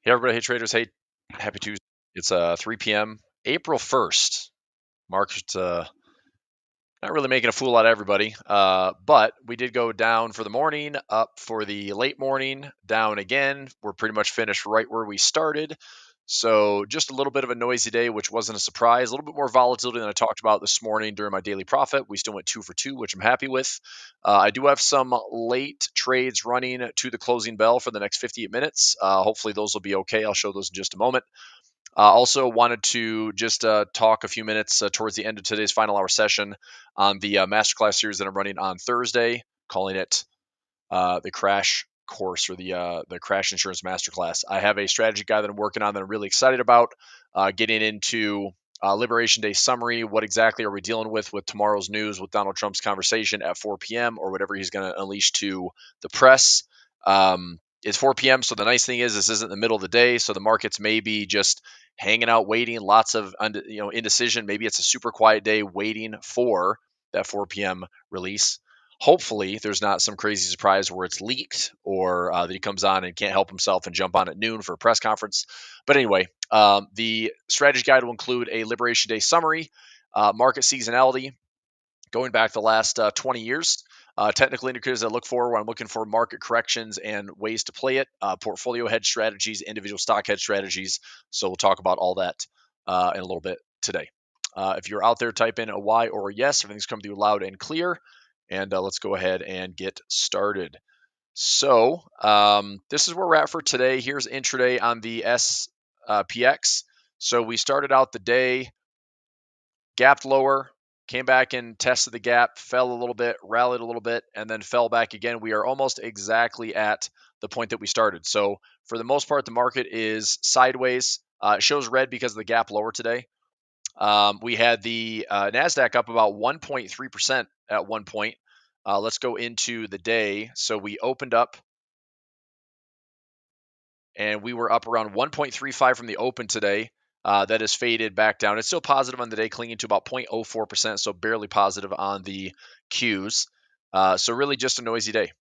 Hey everybody, hey traders, hey, happy Tuesday. It's 3 p.m. April 1st. Market's not really making a fool out of everybody, but we did go down for the morning, up for the late morning, down again. We're pretty much finished right where we started. So just a little bit of a noisy day, which wasn't a surprise. A little bit more volatility than I talked about this morning during my daily profit. We still went 2 for 2, which I'm happy with. I do have some late trades running to the closing bell for the next 58 minutes. Hopefully those will be okay. I'll show those in just a moment. Also wanted to just talk a few minutes towards the end of today's final hour session on the masterclass series that I'm running on Thursday, calling it the Crash Course or the Crash Insurance Masterclass. I have a strategy guide that I'm working on that I'm really excited about, getting into Liberation Day summary. What exactly are we dealing with tomorrow's news with Donald Trump's conversation at 4 p.m. or whatever he's going to unleash to the press? It's 4 p.m. So the nice thing is this isn't the middle of the day. So the markets may be just hanging out, waiting, lots of indecision. Maybe it's a super quiet day waiting for that 4 p.m. release. Hopefully, there's not some crazy surprise where it's leaked or that he comes on and can't help himself and jump on at noon for a press conference. But anyway, the strategy guide will include a Liberation Day summary, market seasonality, going back the last 20 years, technical indicators I look for when I'm looking for market corrections and ways to play it, portfolio hedge strategies, individual stock hedge strategies. So we'll talk about all that in a little bit today. If you're out there, type in a Y or a yes. Everything's coming through loud and clear. And let's go ahead and get started. So this is where we're at for today. Here's intraday on the SPX. So we started out the day, gapped lower, came back and tested the gap, fell a little bit, rallied a little bit, and then fell back again. We are almost exactly at the point that we started. So for the most part, the market is sideways. It shows red because of the gap lower today. We had the Nasdaq up about 1.3% at one point. Let's go into the day. So we opened up and we were up around 1.35 from the open today. That has faded back down. It's still positive on the day, clinging to about 0.04%, so barely positive on the Qs. So really just a noisy day.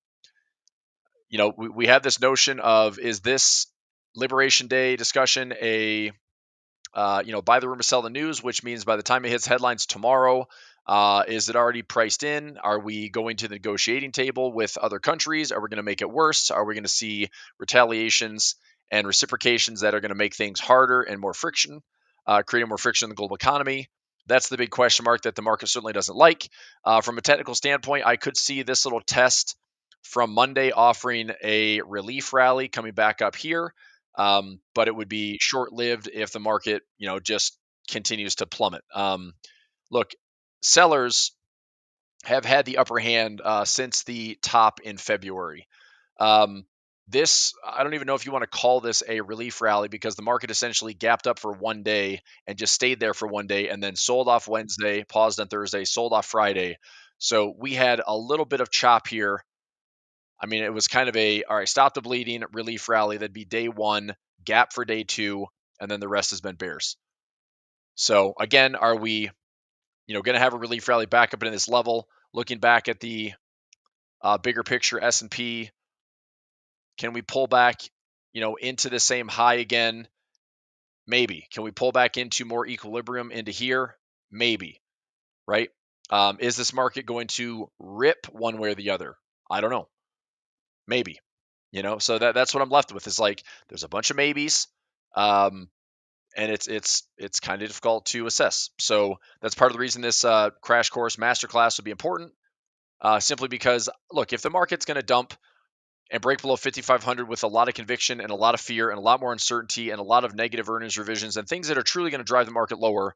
You know, we have this notion of, is this Liberation Day discussion a buy the rumor, sell the news, which means by the time it hits headlines tomorrow, is it already priced in? Are we going to the negotiating table with other countries? Are we going to make it worse? Are we going to see retaliations and reciprocations that are going to make things harder and more friction, creating more friction in the global economy? That's the big question mark that the market certainly doesn't like. From a technical standpoint, I could see this little test from Monday offering a relief rally coming back up here. But it would be short-lived if the market, just continues to plummet. Look, sellers have had the upper hand since the top in February. I don't even know if you want to call this a relief rally because the market essentially gapped up for one day and just stayed there for one day and then sold off Wednesday, paused on Thursday, sold off Friday. So we had a little bit of chop here. I mean, it was kind of all right, stop the bleeding, relief rally. That'd be day one, gap for day two, and then the rest has been bears. So again, are we, going to have a relief rally back up in this level? Looking back at the bigger picture S&P, can we pull back, into the same high again? Maybe. Can we pull back into more equilibrium into here? Maybe. Right? Is this market going to rip one way or the other? I don't know. Maybe. So that's what I'm left with, is like there's a bunch of maybes, and it's kind of difficult to assess. So that's part of the reason this crash course masterclass would be important, simply because, look, if the market's going to dump and break below 5,500 with a lot of conviction and a lot of fear and a lot more uncertainty and a lot of negative earnings revisions and things that are truly going to drive the market lower,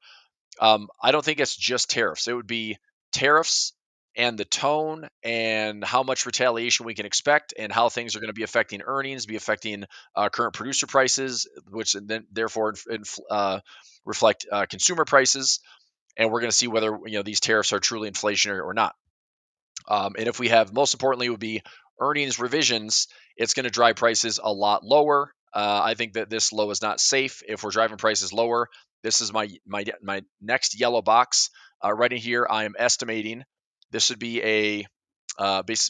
I don't think it's just tariffs. It would be tariffs and the tone and how much retaliation we can expect and how things are going to be affecting earnings, be affecting current producer prices, which then therefore reflect consumer prices. And we're going to see whether these tariffs are truly inflationary or not. And if we have, most importantly, would be earnings revisions, it's going to drive prices a lot lower. I think that this low is not safe if we're driving prices lower. This is my next yellow box right in here. I am estimating this would be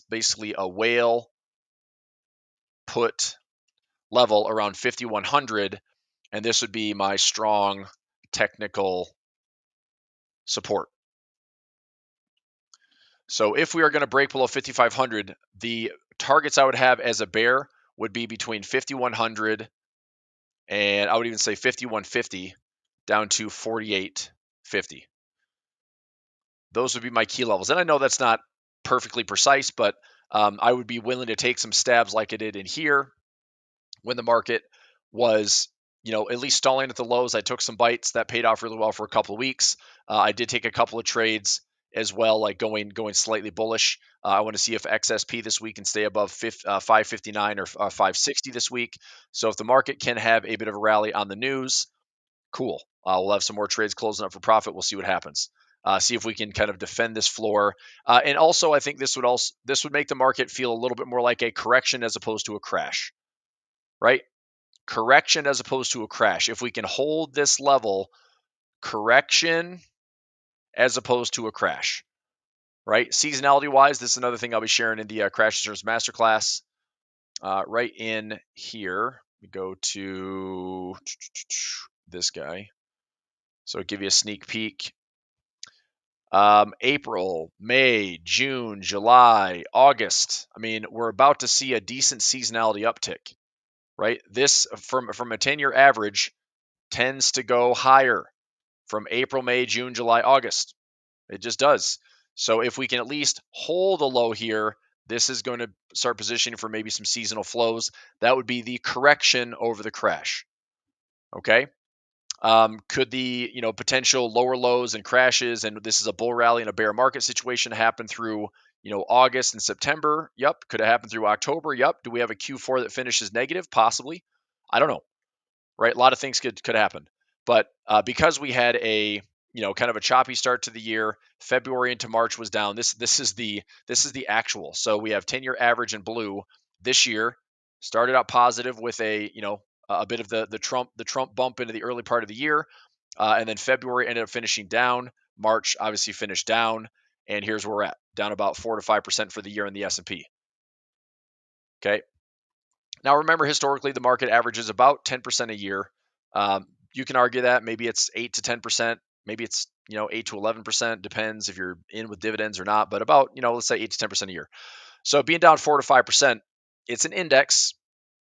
basically a whale put level around 5,100, and this would be my strong technical support. So if we are going to break below 5,500, the targets I would have as a bear would be between 5,100 and I would even say 5,150 down to 4,850. Those would be my key levels. And I know that's not perfectly precise, but I would be willing to take some stabs like I did in here when the market was, at least stalling at the lows. I took some bites that paid off really well for a couple of weeks. I did take a couple of trades as well, like going slightly bullish. I want to see if XSP this week can stay above 559 or 560 this week. So if the market can have a bit of a rally on the news, cool. We'll have some more trades closing up for profit. We'll see what happens. See if we can kind of defend this floor. And also, I think this would make the market feel a little bit more like a correction as opposed to a crash, right? Correction as opposed to a crash. If we can hold this level, correction as opposed to a crash, right? Seasonality wise, this is another thing I'll be sharing in the Crash Insurance Masterclass. Right in here, we go to this guy. So give you a sneak peek. April, May, June, July, August. I mean, we're about to see a decent seasonality uptick, right? This from a 10-year average tends to go higher from April, May, June, July, August. It just does. So if we can at least hold a low here, this is going to start positioning for maybe some seasonal flows. That would be the correction over the crash. Okay. Could the potential lower lows and crashes, and this is a bull rally and a bear market situation, happen through August and September? Yep. Could it happen through October? Yep. Do we have a Q4 that finishes negative? Possibly. I don't know. Right. A lot of things could happen, but because we had a kind of a choppy start to the year, February into March was down. This is the actual. So we have 10-year average in blue this year. Started out positive with a bit of the Trump bump into the early part of the year, and then February ended up finishing down. March obviously finished down, and here's where we're at, down about 4 to 5% for the year in the S&P. Okay. Now remember, historically the market averages about 10% a year. You can argue that maybe it's 8 to 10%, maybe it's 8 to 11%, depends if you're in with dividends or not, but about let's say 8 to 10% a year. So being down 4 to 5%, it's an index.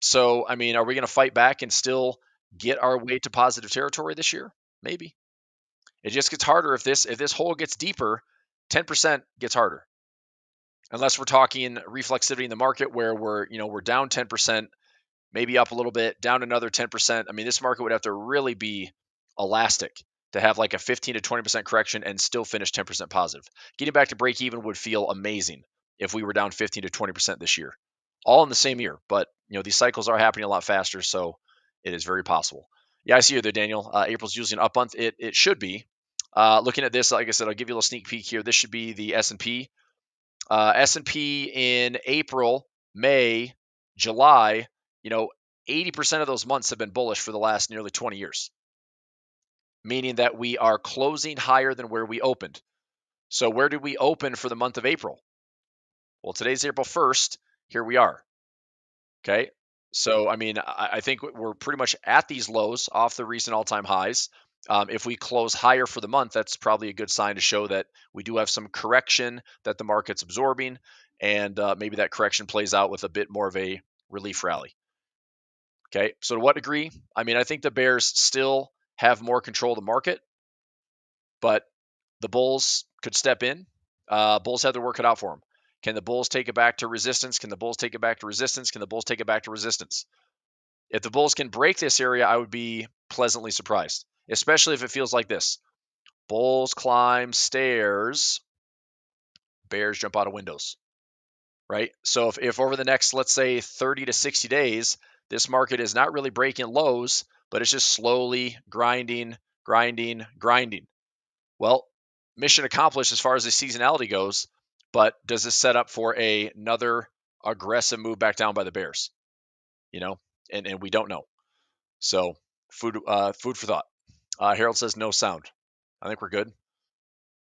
So I mean, are we going to fight back and still get our way to positive territory this year? Maybe. It just gets harder if this hole gets deeper. 10% gets harder, unless we're talking reflexivity in the market where we're down 10%, maybe up a little bit, down another 10%. I mean, this market would have to really be elastic to have like a 15 to 20% correction and still finish 10% positive. Getting back to break even would feel amazing if we were down 15 to 20% this year, all in the same year. But these cycles are happening a lot faster, so it is very possible. Yeah, I see you there, Daniel. April's usually an up month. It should be. Looking at this, like I said, I'll give you a little sneak peek here. This should be the S&P. S&P in April, May, July, 80% of those months have been bullish for the last nearly 20 years, meaning that we are closing higher than where we opened. So where did we open for the month of April? Well, today's April 1st. Here we are. Okay. So, I mean, I think we're pretty much at these lows off the recent all-time highs. If we close higher for the month, that's probably a good sign to show that we do have some correction that the market's absorbing, and maybe that correction plays out with a bit more of a relief rally. Okay, so to what degree? I mean, I think the bears still have more control of the market, but the bulls could step in. Bulls have their work cut out for them. Can the bulls take it back to resistance? Can the bulls take it back to resistance? Can the bulls take it back to resistance? If the bulls can break this area, I would be pleasantly surprised, especially if it feels like this. Bulls climb stairs, bears jump out of windows, right? So if over the next, let's say 30 to 60 days, this market is not really breaking lows, but it's just slowly grinding. Well, mission accomplished as far as the seasonality goes, but does this set up for another aggressive move back down by the bears? And we don't know. So food for thought. Harold says no sound. I think we're good.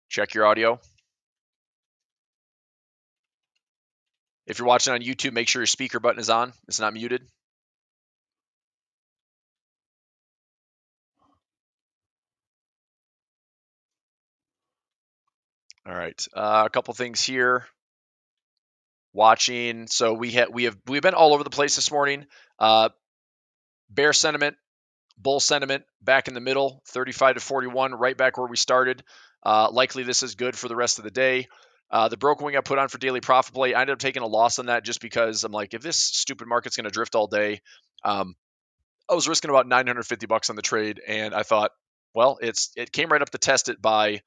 Check your audio. If you're watching on YouTube, make sure your speaker button is on. It's not muted. All right. A couple things here. Watching. So we've been all over the place this morning. Bear sentiment, bull sentiment back in the middle, 35 to 41, right back where we started. Likely this is good for the rest of the day. The broken wing I put on for daily profit play, I ended up taking a loss on that just because I'm like, if this stupid market's going to drift all day, I was risking about $950 on the trade, and I thought, well, it came right up to test it by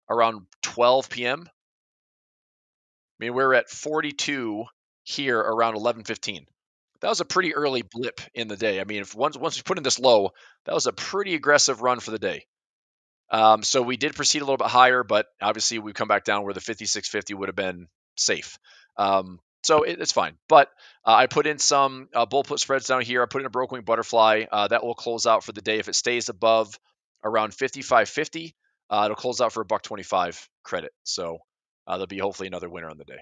around 12 p.m. I mean, we're at 42 here around 11:15. That was a pretty early blip in the day. I mean, if once we put in this low, that was a pretty aggressive run for the day. So we did proceed a little bit higher, but obviously we come back down where the 56.50 would have been safe. So it's fine. But I put in some bull put spreads down here. I put in a broken wing butterfly that will close out for the day if it stays above around 55.50. It'll close out for a $1.25 credit. So there'll be hopefully another winner on the day.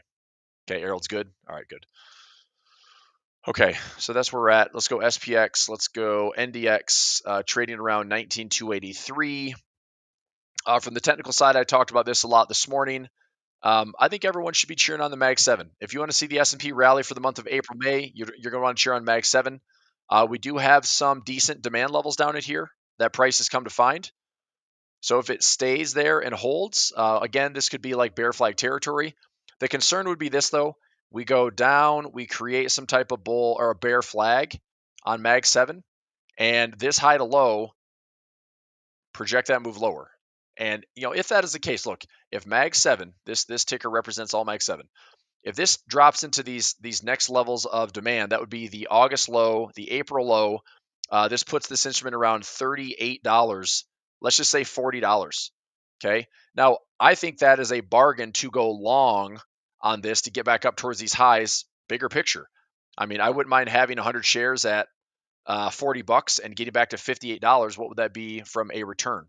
Okay, Errol's good. All right, good. Okay, so that's where we're at. Let's go SPX. Let's go NDX, trading around 19,283. From the technical side, I talked about this a lot this morning. I think everyone should be cheering on the Mag 7. If you want to see the S&P rally for the month of April, May, you're going to want to cheer on Mag 7. We do have some decent demand levels down at here that price has come to find. So if it stays there and holds, again, this could be like bear flag territory. The concern would be this, though. We go down, we create some type of bull or a bear flag on Mag 7, and this high to low, project that move lower. And if that is the case, look, if Mag 7, this ticker represents all Mag 7. If this drops into these next levels of demand, that would be the August low, the April low. This puts this instrument around $38. Let's just say $40. Okay. Now, I think that is a bargain to go long on this to get back up towards these highs. Bigger picture. I mean, I wouldn't mind having 100 shares at $40 and getting back to $58. What would that be from a return?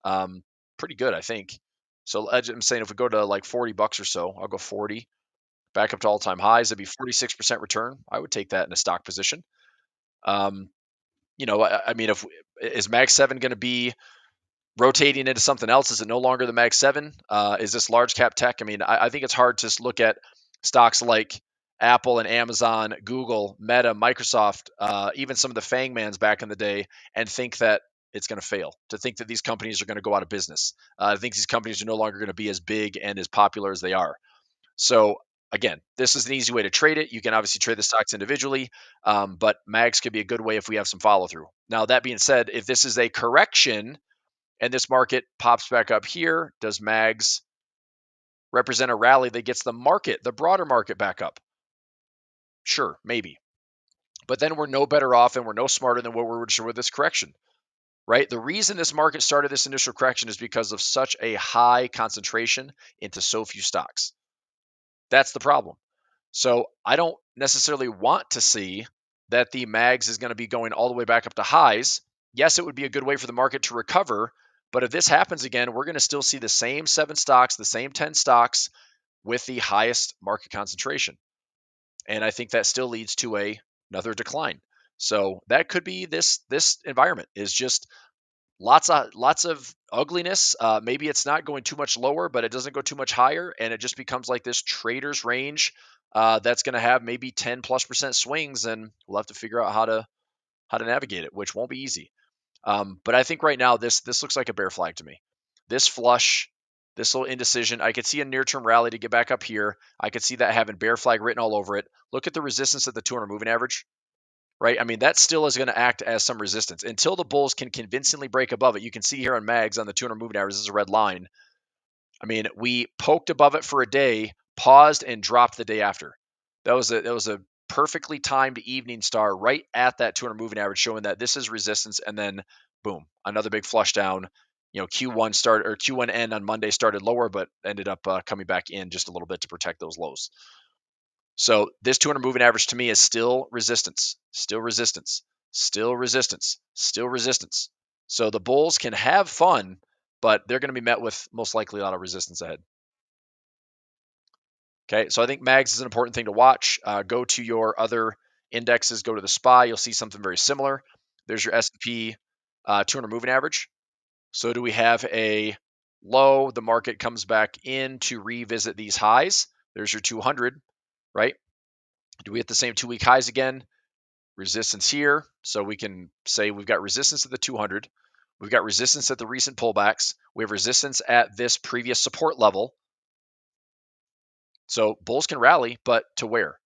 Pretty good, I think. So I'm saying if we go to like $40 or so, I'll go 40 back up to all-time highs. That'd be 46% return. I would take that in a stock position. I mean, is Mag 7 going to be rotating into something else? Is it no longer the Mag 7? Is this large cap tech? I mean, I think it's hard to look at stocks like Apple and Amazon, Google, Meta, Microsoft, even some of the Fangmans back in the day, and think that it's going to fail, to think that these companies are going to go out of business. I think these companies are no longer going to be as big and as popular as they are. So again, this is an easy way to trade it. You can obviously trade the stocks individually, but mags could be a good way if we have some follow through. Now, that being said, if this is a correction and this market pops back up here, does mags represent a rally that gets the market, the broader market, back up? Sure, maybe. But then we're no better off and we're no smarter than what we're with this correction, right? The reason this market started this initial correction is because of such a high concentration into so few stocks. That's the problem. So I don't necessarily want to see that the mags is going to be going all the way back up to highs. Yes, it would be a good way for the market to recover. But if this happens again, we're going to still see the same 7 stocks, the same 10 stocks with the highest market concentration. And I think that still leads to another decline. So that could be this environment is just lots of ugliness. Maybe it's not going too much lower, but it doesn't go too much higher, and it just becomes like this trader's range that's going to have maybe 10+% swings, and we'll have to figure out how to navigate it, which won't be easy. But I think right now this looks like a bear flag to me. This flush, this little indecision, I could see a near-term rally to get back up here. I could see that having bear flag written all over it. Look at the resistance at the 200 moving average. Right? I mean, that still is going to act as some resistance until the bulls can convincingly break above it. You can see here on mags on the 200 moving average, this is a red line. I mean, we poked above it for a day, paused, and dropped the day after. That was a perfectly timed evening star right at that 200 moving average, showing that this is resistance. And then, boom, another big flush down. Q1 end on Monday started lower, but ended up coming back in just a little bit to protect those lows. So this 200 moving average to me is still resistance, still resistance, still resistance, still resistance. So the bulls can have fun, but they're going to be met with most likely a lot of resistance ahead. Okay, so I think mags is an important thing to watch. Go to your other indexes, go to the SPY. You'll see something very similar. There's your S&P 200 moving average. So do we have a low, the market comes back in to revisit these highs. There's your 200, right? Do we hit the same 2-week highs again? Resistance here. So we can say we've got resistance at the 200. We've got resistance at the recent pullbacks. We have resistance at this previous support level. So bulls can rally, but to where?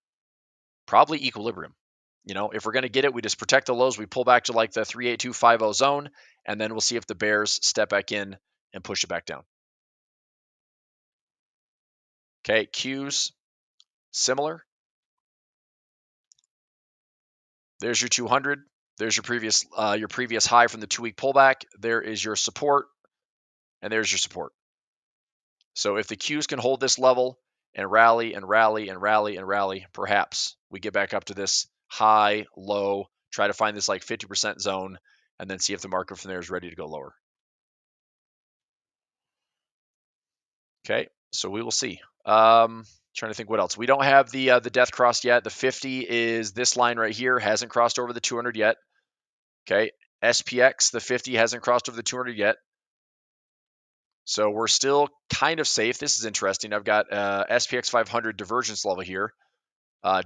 Probably equilibrium. If we're going to get it, we just protect the lows. We pull back to like the 38250 zone, and then we'll see if the bears step back in and push it back down. Okay, Qs, similar. There's your 200. There's your previous high from the 2-week pullback. There is your support, and there's your support. So if the Qs can hold this level and rally and rally and rally and rally, perhaps we get back up to this high, low, try to find this like 50% zone, and then see if the market from there is ready to go lower. Okay, so we will see. Trying to think what else. We don't have the death crossed yet. The 50 is this line right here, hasn't crossed over the 200 yet. Okay, SPX, the 50 hasn't crossed over the 200 yet. So we're still kind of safe. This is interesting. I've got SPX 500 divergence level here.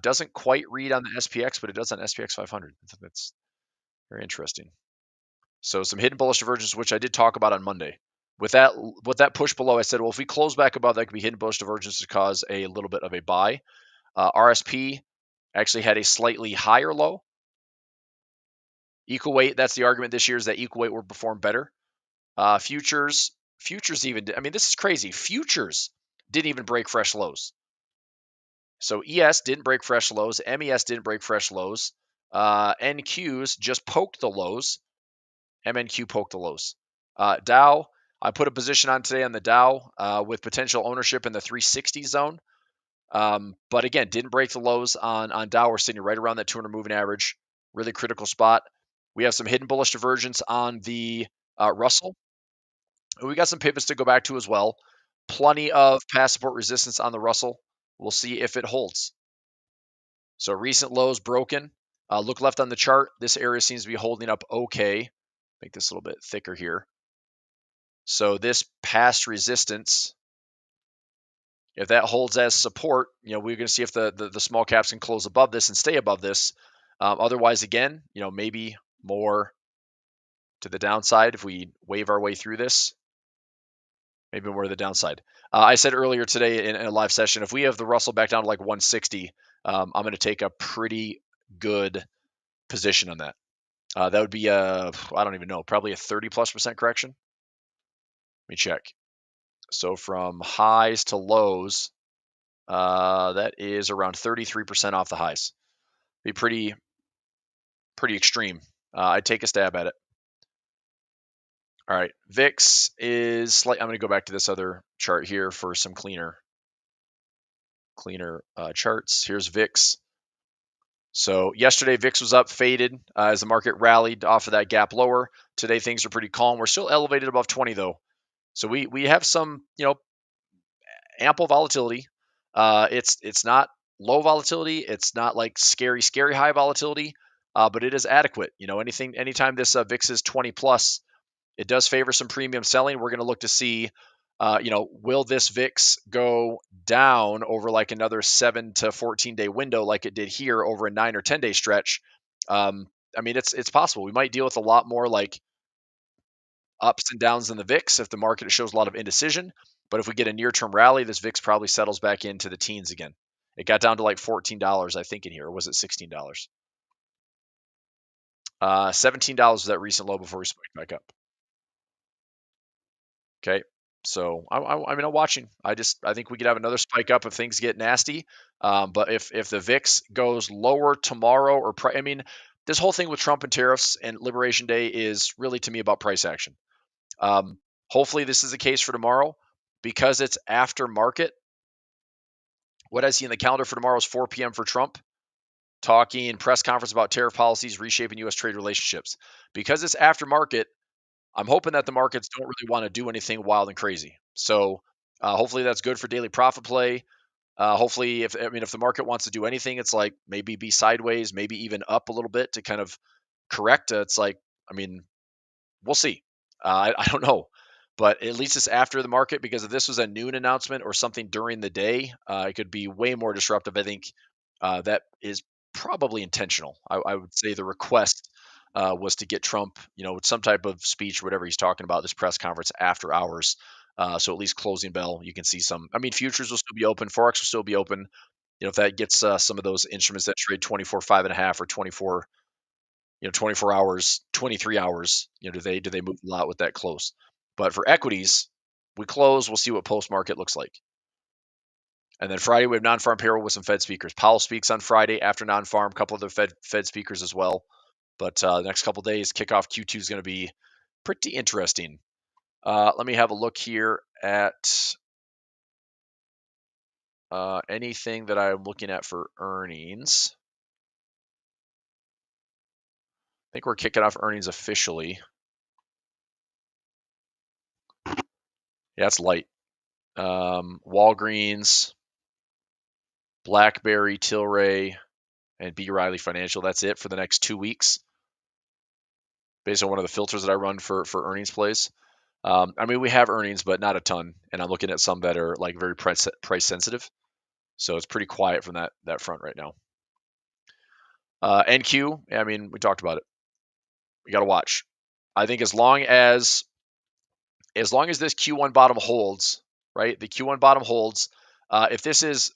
Doesn't quite read on the SPX, but it does on SPX 500. That's very interesting. So some hidden bullish divergence, which I did talk about on Monday. With that push below, I said, well, if we close back above, that could be hidden bullish divergence to cause a little bit of a buy. RSP actually had a slightly higher low. Equal weight, that's the argument this year, is that equal weight will perform better. Futures even, this is crazy. Futures didn't even break fresh lows. So ES didn't break fresh lows. MES didn't break fresh lows. NQs just poked the lows. MNQ poked the lows. Dow, I put a position on today on the Dow with potential ownership in the 360 zone. But again, didn't break the lows on Dow. We're sitting right around that 200 moving average. Really critical spot. We have some hidden bullish divergence on the Russell. We got some pivots to go back to as well. Plenty of past support resistance on the Russell. We'll see if it holds. So recent lows broken. Look left on the chart. This area seems to be holding up okay. Make this a little bit thicker here. So this past resistance, if that holds as support, we're going to see if the small caps can close above this and stay above this. Otherwise, again, maybe more to the downside if we wave our way through this. Maybe more to the downside. I said earlier today in a live session, if we have the Russell back down to like 160, I'm going to take a pretty good position on that. That would be I don't even know, probably a 30+% correction. Let me check. So from highs to lows, that is around 33% off the highs. Be pretty extreme. I'd take a stab at it. All right, VIX is I'm going to go back to this other chart here for some cleaner charts. Here's VIX. So yesterday VIX was up, faded as the market rallied off of that gap lower. Today things are pretty calm. We're still elevated above 20 though. So we have some, ample volatility. It's not low volatility. It's not like scary high volatility, but it is adequate. Anytime this VIX is 20 plus, it does favor some premium selling. We're going to look to see, will this VIX go down over like another 7 to 14 day window like it did here over a 9 or 10 day stretch? It's possible. We might deal with a lot more like ups and downs in the VIX if the market shows a lot of indecision. But if we get a near-term rally, this VIX probably settles back into the teens again. It got down to like $14, I think, in here. Or was it $16? $17 was that recent low before we spiked back up. Okay. So I'm watching. I think we could have another spike up if things get nasty. But if the VIX goes lower tomorrow or this whole thing with Trump and tariffs and Liberation Day is really to me about price action. Hopefully this is the case for tomorrow because it's after market. What I see in the calendar for tomorrow is 4 p.m. for Trump talking press conference about tariff policies, reshaping U.S. trade relationships. Because it's after market, I'm hoping that the markets don't really want to do anything wild and crazy. So hopefully that's good for daily profit play. Hopefully, if the market wants to do anything, it's like maybe be sideways, maybe even up a little bit to kind of correct. It's like, we'll see. I don't know. but at least it's after the market, because if this was a noon announcement or something during the day, it could be way more disruptive. I think that is probably intentional. I would say the request was to get Trump, with some type of speech, whatever he's talking about, this press conference after hours. So at least closing bell, you can see some. I mean, futures will still be open, forex will still be open. If that gets some of those instruments that trade 24 5.5 or 24, 24 hours, 23 hours, do they move a lot with that close? But for equities, we close, we'll see what post market looks like. And then Friday, we have non-farm payroll with some Fed speakers. Powell speaks on Friday after non-farm, a couple of the Fed speakers as well. But the next couple of days, kickoff Q2 is going to be pretty interesting. Let me have a look here at anything that I'm looking at for earnings. I think we're kicking off earnings officially. Yeah, it's light. Walgreens, BlackBerry, Tilray, and B. Riley Financial. That's it for the next 2 weeks, based on one of the filters that I run for earnings plays. I mean, we have earnings, but not a ton, and I'm looking at some that are like very price sensitive. So it's pretty quiet from that front right now. NQ, I mean, we talked about it. We got to watch. I think as long as this Q1 bottom holds, right? The Q1 bottom holds. If this is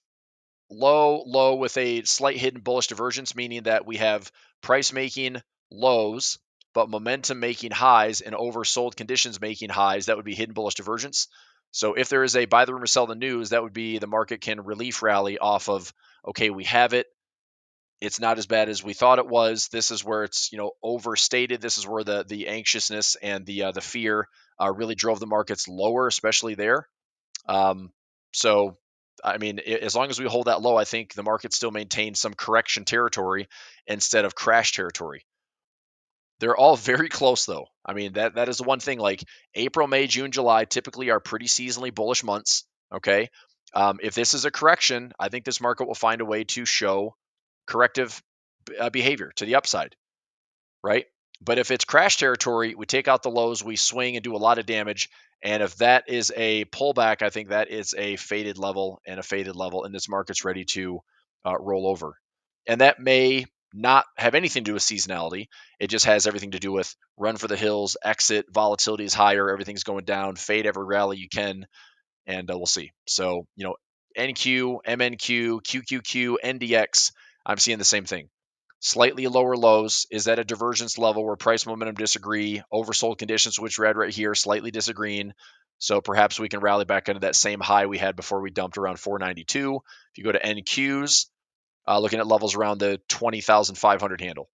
low with a slight hidden bullish divergence, meaning that we have price making lows, but momentum making highs and oversold conditions making highs, that would be hidden bullish divergence. So if there is a buy the rumor, sell the news, that would be the market can relief rally off of, okay, we have it. It's not as bad as we thought it was. This is where it's overstated. This is where the anxiousness and the fear really drove the markets lower, especially there. So, I mean, as long as we hold that low, I think the market still maintains some correction territory instead of crash territory. They're all very close, though. I mean, that is the one thing. Like April, May, June, July typically are pretty seasonally bullish months. Okay, if this is a correction, I think this market will find a way to show corrective behavior to the upside, right? But if it's crash territory, we take out the lows, we swing and do a lot of damage. And if that is a pullback, I think that is a faded level, and this market's ready to roll over. And that may not have anything to do with seasonality. It just has everything to do with run for the hills, exit, volatility is higher, everything's going down, fade every rally you can, and we'll see. So, NQ, MNQ, QQQ, NDX, I'm seeing the same thing. Slightly lower lows. Is that a divergence level where price momentum disagree? Oversold conditions, which read right here, slightly disagreeing. So perhaps we can rally back into that same high we had before we dumped around 492. If you go to NQs, looking at levels around the 20,500 handle.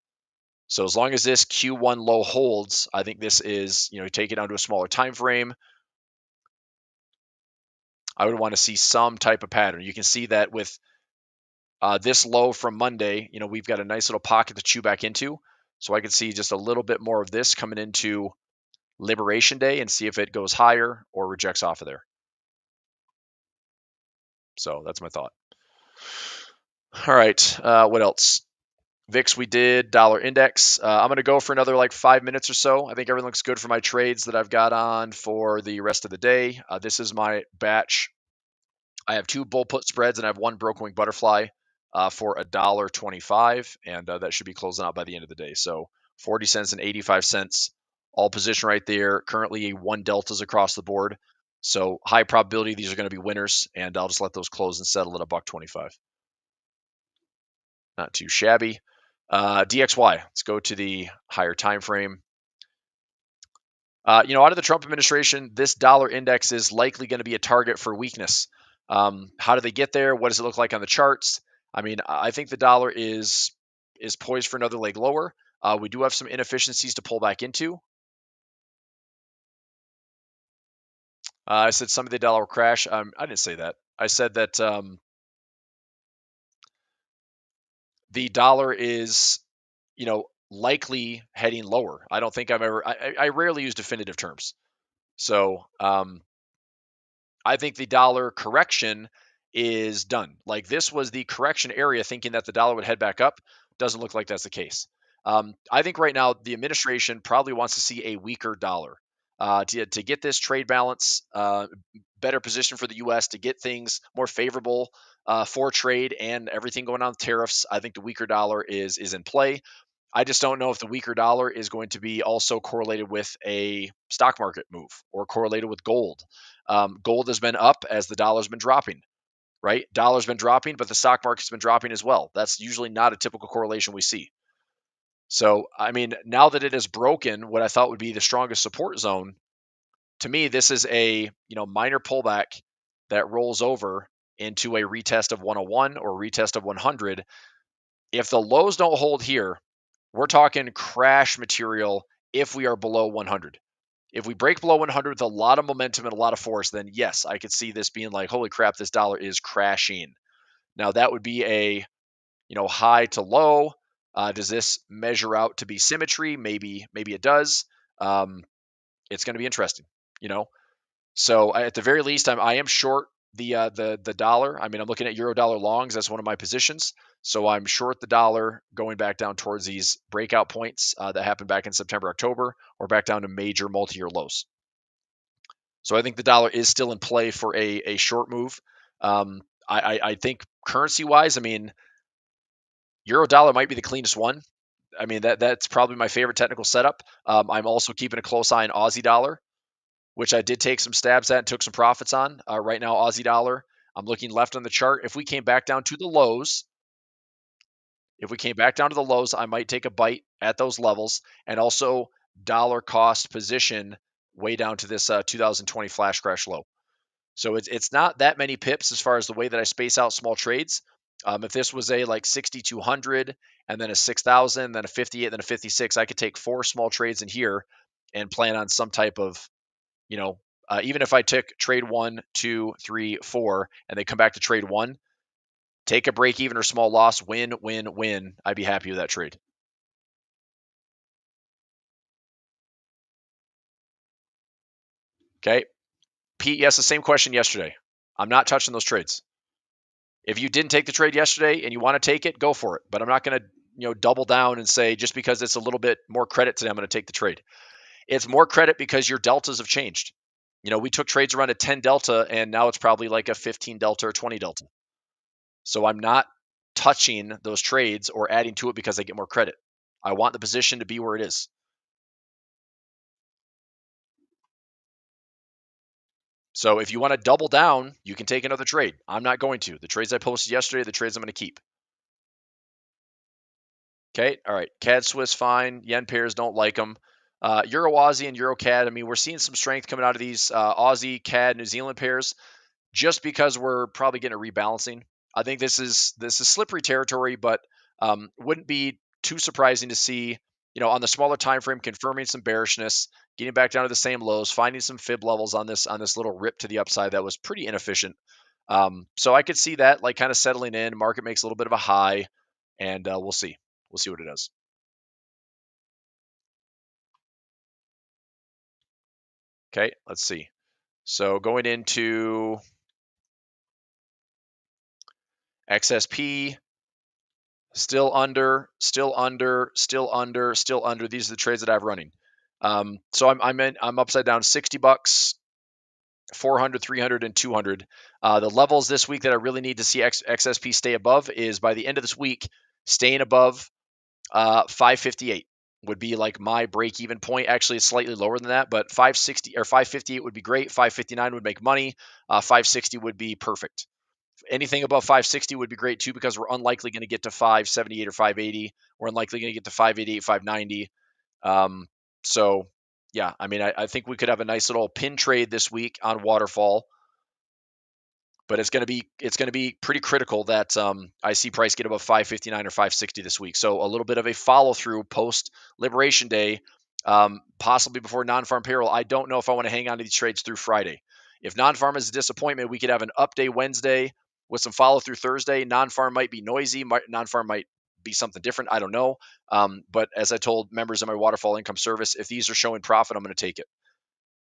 So as long as this Q1 low holds, I think this is, take it down to a smaller time frame. I would want to see some type of pattern. You can see that with this low from Monday, we've got a nice little pocket to chew back into. So I could see just a little bit more of this coming into Liberation Day and see if it goes higher or rejects off of there. So that's my thought. All right. What else? VIX we did, dollar index. I'm going to go for another like 5 minutes or so. I think everything looks good for my trades that I've got on for the rest of the day. This is my batch. I have 2 bull put spreads and I have 1 broken wing butterfly for $1.25, and that should be closing out by the end of the day. So 40 cents and 85 cents, all position right there. Currently 1 deltas across the board. So high probability these are going to be winners, and I'll just let those close and settle at $1.25. Not too shabby. DXY, let's go to the higher time frame. Out of the Trump administration, this dollar index is likely going to be a target for weakness. How do they get there? What does it look like on the charts? I mean, I think the dollar is poised for another leg lower. We do have some inefficiencies to pull back into. I said some of the dollar will crash. I didn't say that. I said that the dollar is, likely heading lower. I don't think I rarely use definitive terms. So I think the dollar correction is done. Like this was the correction area, thinking that the dollar would head back up. Doesn't look like that's the case. I think right now the administration probably wants to see a weaker dollar. to get this trade balance better position for the U.S. to get things more favorable for trade and everything going on with tariffs. I think the weaker dollar is in play. I just don't know if the weaker dollar is going to be also correlated with a stock market move or correlated with gold. Gold has been up as the dollar's been dropping, right? Dollar's been dropping, but the stock market's been dropping as well. That's usually not a typical correlation we see. So, I mean, now that it has broken what I thought would be the strongest support zone, to me, this is a minor pullback that rolls over into a retest of 101 or retest of 100. If the lows don't hold here, we're talking crash material if we are below 100. If we break below 100 with a lot of momentum and a lot of force, then yes, I could see this being like, holy crap, this dollar is crashing. Now that would be a high to low. Does this measure out to be symmetry? Maybe it does. It's going to be interesting, you know. So at the very least, I am short the dollar. I mean, I'm looking at euro dollar longs. That's one of my positions. So I'm short the dollar going back down towards these breakout points that happened back in September, October, or back down to major multi-year lows. So I think the dollar is still in play for a short move. I think currency wise, I mean, euro dollar might be the cleanest one. I mean, that's probably my favorite technical setup. I'm also keeping a close eye on Aussie dollar, which I did take some stabs at and took some profits on. Right now, Aussie dollar, I'm looking left on the chart. If we came back down to the lows, I might take a bite at those levels, and also dollar cost position way down to this 2020 flash crash low. So it's not that many pips as far as the way that I space out small trades. If this was a like 6,200 and then a 6,000, then a 58, then a 56, I could take 4 small trades in here and plan on some type of, even if I took trade 1, 2, 3, 4, and they come back to trade 1, take a break even or small loss, win, win, win. I'd be happy with that trade. Okay. Pete, yes, the same question yesterday. I'm not touching those trades. If you didn't take the trade yesterday and you want to take it, go for it. But I'm not going to, double down and say just because it's a little bit more credit today, I'm going to take the trade. It's more credit because your deltas have changed. We took trades around a 10 delta and now it's probably like a 15 delta or 20 delta. So I'm not touching those trades or adding to it because I get more credit. I want the position to be where it is. So if you want to double down, you can take another trade. I'm not going to. The trades I posted yesterday, the trades I'm going to keep. Okay. All right. CAD Swiss fine. Yen pairs don't like them. Euro Aussie and Euro CAD. I mean, we're seeing some strength coming out of these Aussie CAD New Zealand pairs, just because we're probably getting a rebalancing. I think this is slippery territory, but wouldn't be too surprising to see, on the smaller time frame, confirming some bearishness, getting back down to the same lows, finding some fib levels on this little rip to the upside that was pretty inefficient. So I could see that like kind of settling in. Market makes a little bit of a high, and we'll see. We'll see what it does. Okay, let's see. So going into XSP, still under, still under, still under, still under. These are the trades that I have running. So I'm upside down $60, 400, 300, and 200. The levels this week that I really need to see XSP stay above is by the end of this week, staying above 558 would be like my break even point. Actually, it's slightly lower than that, but 560 or 558 would be great. 559 would make money. 560 would be perfect. Anything above 560 would be great too, because we're unlikely going to get to 578 or 580. We're unlikely going to get to 588, 590. So yeah, I mean, I think we could have a nice little pin trade this week on waterfall, but it's going to be pretty critical that I see price get above 559 or 560 this week. So a little bit of a follow through post Liberation Day, possibly before non-farm payroll. I don't know if I want to hang on to these trades through Friday. If non-farm is a disappointment, we could have an up day Wednesday with some follow through Thursday. Non-farm might be noisy. Non-farm might be something different. I don't know. But as I told members of my waterfall income service, if these are showing profit, I'm going to take it.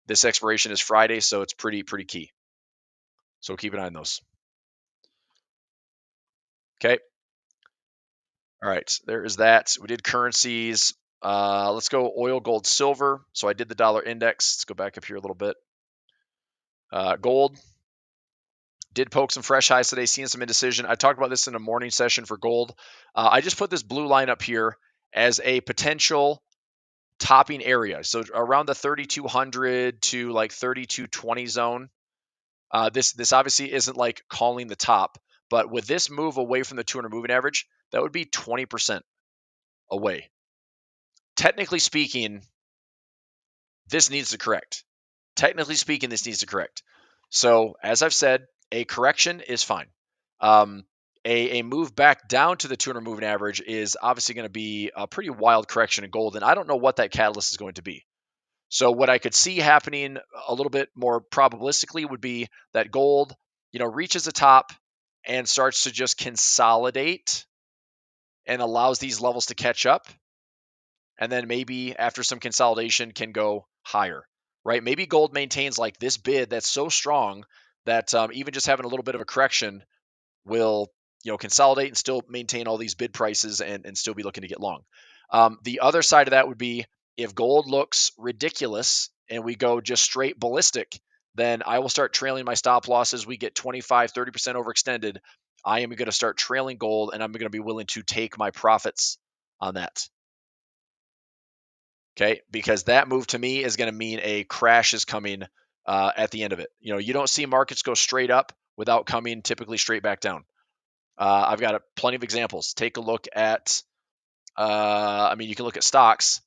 This expiration is Friday, so it's pretty key. So keep an eye on those. Okay. All right. There is that. We did currencies. Let's go oil, gold, silver. So I did the dollar index. Let's go back up here a little bit. Gold did poke some fresh highs today, seeing some indecision. I talked about this in a morning session for gold. I just put this blue line up here as a potential topping area. So around the 3,200 to like 3,220 zone. This obviously isn't like calling the top, but with this move away from the 200 moving average, that would be 20% away. Technically speaking, this needs to correct. Technically speaking, this needs to correct. So as I've said, a correction is fine. A move back down to the 200 moving average is obviously going to be a pretty wild correction in gold, and I don't know what that catalyst is going to be. So what I could see happening a little bit more probabilistically would be that gold, reaches the top and starts to just consolidate and allows these levels to catch up. And then maybe after some consolidation can go higher, right? Maybe gold maintains like this bid that's so strong that even just having a little bit of a correction will, consolidate and still maintain all these bid prices and still be looking to get long. The other side of that would be if gold looks ridiculous and we go just straight ballistic, then I will start trailing my stop losses. We get 25, 30% overextended. I am going to start trailing gold and I'm going to be willing to take my profits on that. Okay, because that move to me is going to mean a crash is coming at the end of it. You don't see markets go straight up without coming typically straight back down. I've got plenty of examples. Take a look at, you can look at stocks.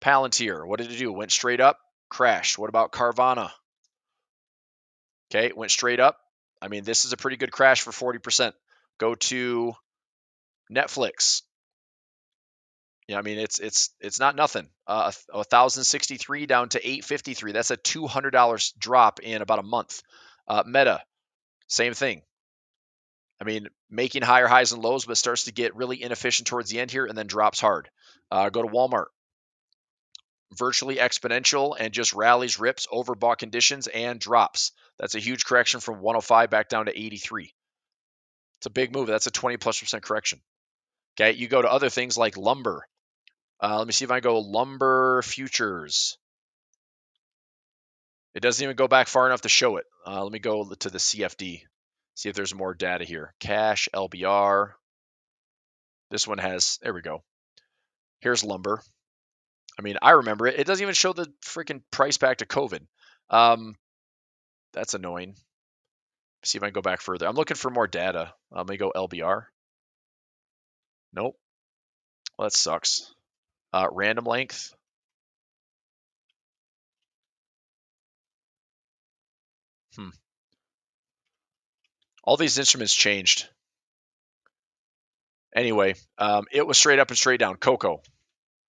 Palantir, what did it do? Went straight up, crashed. What about Carvana? Okay, went straight up. This is a pretty good crash for 40%. Go to Netflix. It's not nothing. 1,063 down to 853. That's a $200 drop in about a month. Meta, same thing. Making higher highs and lows, but starts to get really inefficient towards the end here and then drops hard. Go to Walmart. Virtually exponential and just rallies, rips, overbought conditions, and drops. That's a huge correction from 105 back down to 83. It's a big move. That's a 20+% correction. Okay, you go to other things like lumber. Let me see if I go lumber futures. It doesn't even go back far enough to show it. Let me go to the CFD. See if there's more data here. Cash, LBR. This one has, there we go. Here's lumber. I remember it. It doesn't even show the freaking price back to COVID. That's annoying. See if I can go back further. I'm looking for more data. Let me go LBR. Nope. Well, that sucks. Random length. All these instruments changed. Anyway, it was straight up and straight down. Cocoa.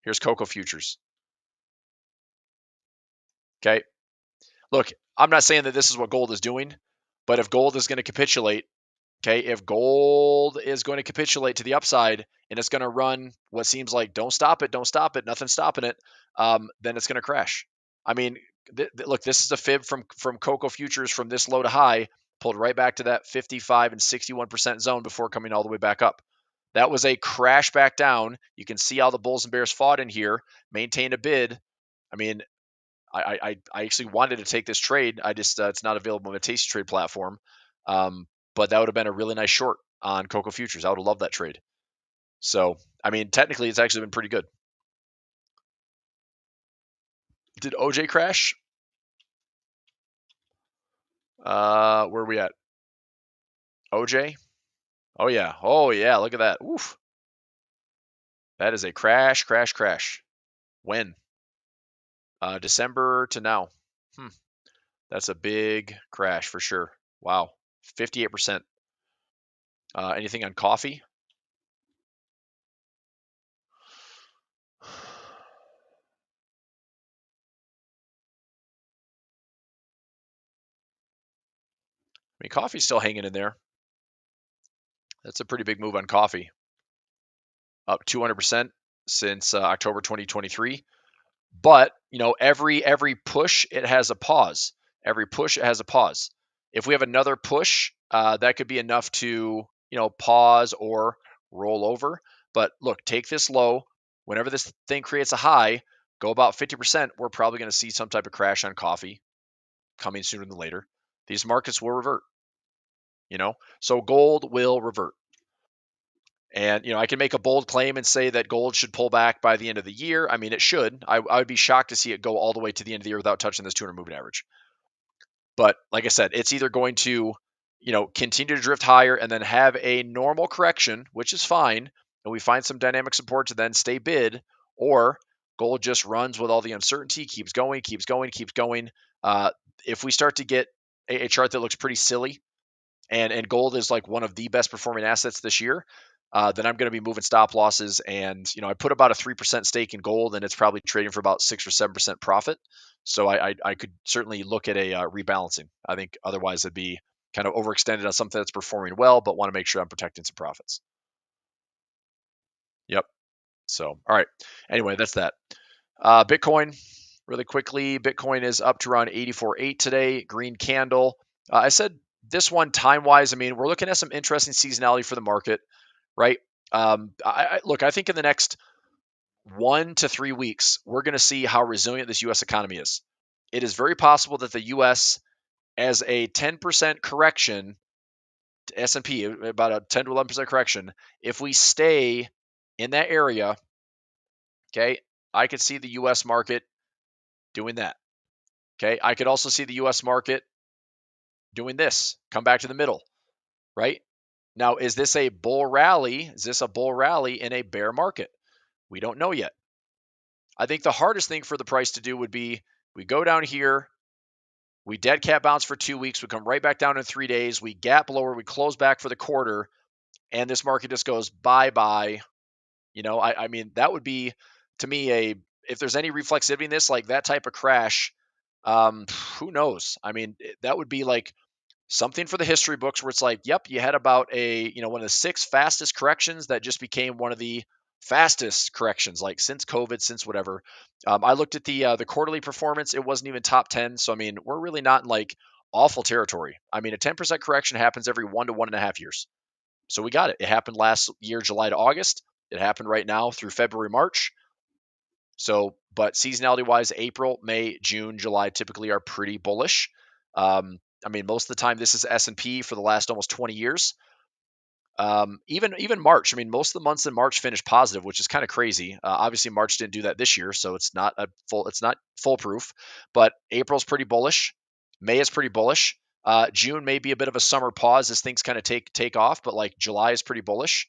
Here's cocoa futures. Okay. Look, I'm not saying that this is what gold is doing, but if gold is going to capitulate, okay, if gold is going to capitulate to the upside and it's going to run what seems like don't stop it, nothing's stopping it, then it's going to crash. Look, this is a fib from cocoa futures from this low to high, pulled right back to that 55 and 61% zone before coming all the way back up. That was a crash back down. You can see how the bulls and bears fought in here, maintained a bid. I actually wanted to take this trade. I just it's not available on a Tasty Trade platform. But that would have been a really nice short on cocoa futures. I would have loved that trade. So, technically, it's actually been pretty good. Did OJ crash? Where are we at? OJ? Oh yeah. Look at that. Oof. That is a crash. When? December to now. That's a big crash for sure. Wow. 58%. Anything on coffee? Coffee's still hanging in there. That's a pretty big move on coffee. Up 200% since October 2023. But, every push, it has a pause. Every push, it has a pause. If we have another push, that could be enough to, pause or roll over. But look, take this low, Whenever this thing creates a high, go about 50%, we're probably going to see some type of crash on coffee coming sooner than later. These markets will revert, so gold will revert. And, I can make a bold claim and say that gold should pull back by the end of the year. I mean, it should. I would be shocked to see it go all the way to the end of the year without touching this 200 moving average. But like I said, it's either going to, continue to drift higher and then have a normal correction, which is fine, and we find some dynamic support to then stay bid, or gold just runs with all the uncertainty, keeps going, keeps going, keeps going. If we start to get a chart that looks pretty silly, and gold is like one of the best performing assets this year, then I'm going to be moving stop losses. And, I put about a 3% stake in gold, and it's probably trading for about 6 or 7% profit. So I could certainly look at a rebalancing. I think otherwise it'd be kind of overextended on something that's performing well, but want to make sure I'm protecting some profits. Yep. So, all right. Anyway, that's that. Bitcoin, really quickly. Bitcoin is up to around 84.8 today. Green candle. I said this one time-wise, I mean, we're looking at some interesting seasonality for the market, right? Look, I think in the next 1 to 3 weeks, we're going to see how resilient this U.S. economy is. It is very possible that the U.S., as a 10% correction, S&P, about a 10 to 11% correction, if we stay in that area, okay, I could see the U.S. market doing that. Okay, I could also see the U.S. market doing this, come back to the middle, right? Now, is this a bull rally? Is this a bull rally in a bear market? We don't know yet. I think the hardest thing for the price to do would be we go down here, we dead cat bounce for 2 weeks, we come right back down in 3 days, we gap lower, we close back for the quarter, and this market just goes bye-bye. I mean, that would be, to me, if there's any reflexivity in this, like that type of crash, who knows? I mean, that would be like something for the history books where it's like, yep, you had about one of the 6 fastest corrections that just became one of the fastest corrections, like since COVID, since whatever. I looked at the quarterly performance; it wasn't even top 10. So I mean, we're really not in like awful territory. I mean, a 10% correction happens every 1 to 1.5 years. So we got it. It happened last year, July to August. It happened right now through February, March. So, but seasonality wise, April, May, June, July typically are pretty bullish. I mean, most of the time, this is S&P for the last almost 20 years. Even March. I mean, most of the months in March finished positive, which is kind of crazy. Obviously, March didn't do that this year, so it's not foolproof. But April's pretty bullish. May is pretty bullish. June may be a bit of a summer pause as things kind of take off, but like July is pretty bullish.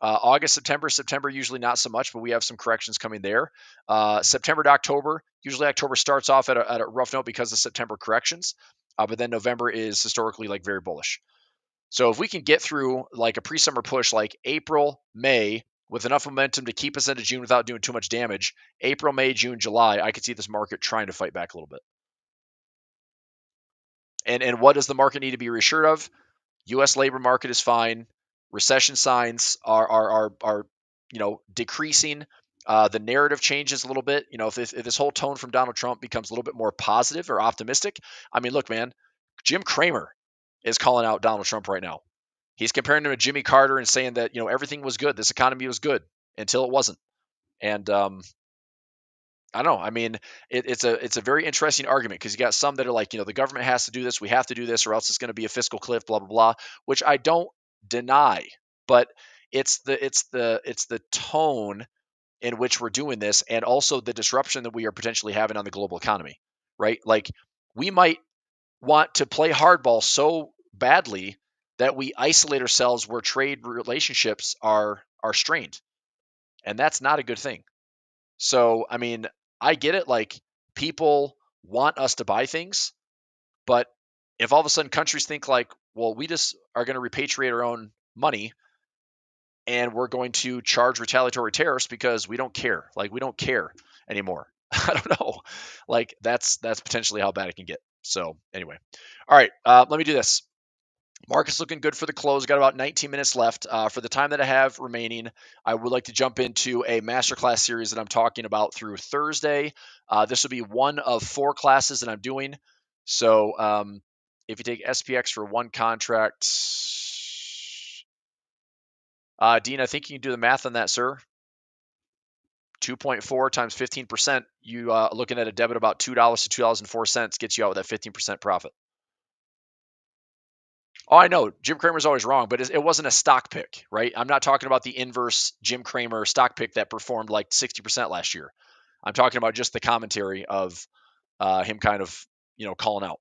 August, September usually not so much, but we have some corrections coming there. September to October, usually October starts off at a rough note because of September corrections, but then November is historically like very bullish. So if we can get through like a pre-summer push like April, May with enough momentum to keep us into June without doing too much damage, April, May, June, July, I could see this market trying to fight back a little bit. And what does the market need to be reassured of? U.S. labor market is fine. Recession signs are decreasing. The narrative changes a little bit. If this whole tone from Donald Trump becomes a little bit more positive or optimistic, I mean, look, man, Jim Cramer is calling out Donald Trump right now. He's comparing him to Jimmy Carter and saying that everything was good, this economy was good until it wasn't. And I don't know. I mean, it's a very interesting argument because you got some that are like, the government has to do this, we have to do this, or else it's going to be a fiscal cliff, blah blah blah, which I don't deny. But it's the tone in which we're doing this, and also the disruption that we are potentially having on the global economy, right? Like we might want to play hardball so badly that we isolate ourselves where trade relationships are strained, and that's not a good thing. So, I mean, I get it. Like people want us to buy things, but if all of a sudden countries think like, well, we just are going to repatriate our own money and we're going to charge retaliatory tariffs because we don't care. Like we don't care anymore. I don't know. Like that's potentially how bad it can get. So anyway, all right. Let me do this. Market's looking good for the close. Got about 19 minutes left. For the time that I have remaining, I would like to jump into a masterclass series that I'm talking about through Thursday. This will be one of 4 classes that I'm doing. So if you take SPX for one contract, Dean, I think you can do the math on that, sir. 2.4 times 15%, you looking at a debit about $2 to $2.04 gets you out with that 15% profit. Oh, I know Jim Cramer's always wrong, but it wasn't a stock pick, right? I'm not talking about the inverse Jim Cramer stock pick that performed like 60% last year. I'm talking about just the commentary of him kind of, calling out.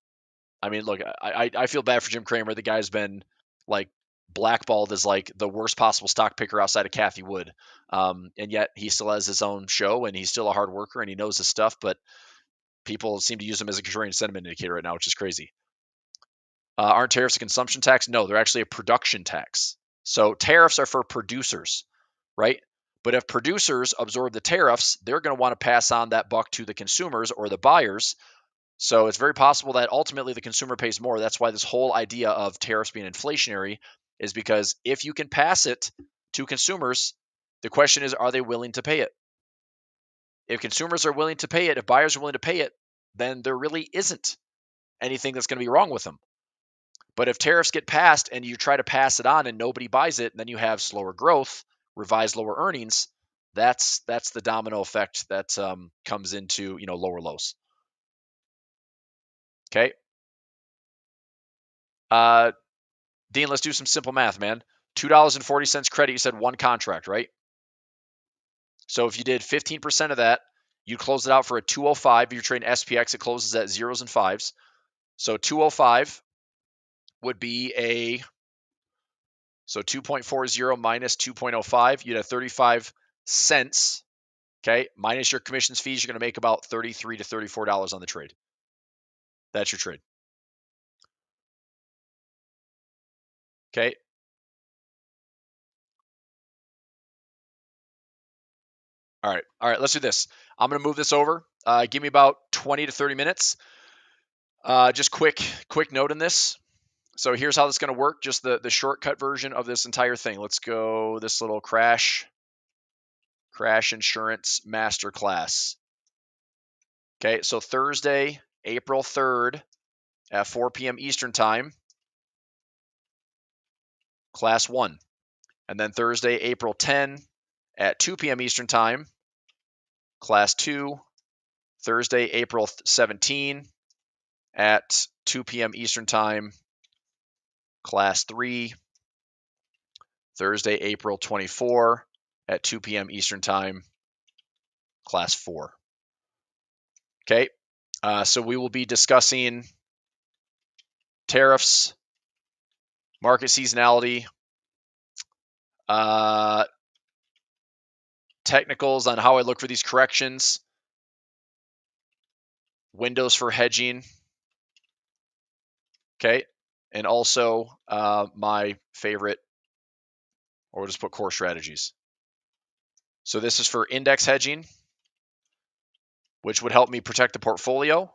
I mean, look, I feel bad for Jim Cramer. The guy's been like blackballed as like the worst possible stock picker outside of Kathy Wood. And yet he still has his own show and he's still a hard worker and he knows his stuff, but people seem to use him as a contrarian sentiment indicator right now, which is crazy. Aren't tariffs a consumption tax? No, they're actually a production tax. So tariffs are for producers, right? But if producers absorb the tariffs, they're going to want to pass on that buck to the consumers or the buyers. So it's very possible that ultimately the consumer pays more. That's why this whole idea of tariffs being inflationary is because if you can pass it to consumers, the question is, are they willing to pay it? If consumers are willing to pay it, if buyers are willing to pay it, then there really isn't anything that's going to be wrong with them. But if tariffs get passed and you try to pass it on and nobody buys it, then you have slower growth, revised lower earnings. That's the domino effect that comes into lower lows. Okay. Dean, let's do some simple math, man. $2.40 credit. You said one contract, right? So if you did 15% of that, you close it out for a 205. If you're trading SPX, it closes at zeros and fives. So 205 would be so 2.40 minus 2.05, you'd have 35 cents. Okay. Minus your commissions fees, you're going to make about $33 to $34 on the trade. That's your trade. Okay. All right. Let's do this. I'm going to move this over. Give me about 20 to 30 minutes. Just quick note on this. So here's how this is going to work. Just the shortcut version of this entire thing. Let's go this little crash insurance masterclass. Okay. So Thursday, April 3rd at 4 p.m. Eastern time, class 1. And then Thursday, April 10 at 2 p.m. Eastern time, class 2. Thursday, April 17 at 2 p.m. Eastern time, class 3. Thursday, April 24 at 2 p.m. Eastern time, class 4. Okay. So we will be discussing tariffs, market seasonality, technicals on how I look for these corrections, windows for hedging. Okay. And also my favorite, or we'll just put core strategies. So this is for index hedging, which would help me protect the portfolio,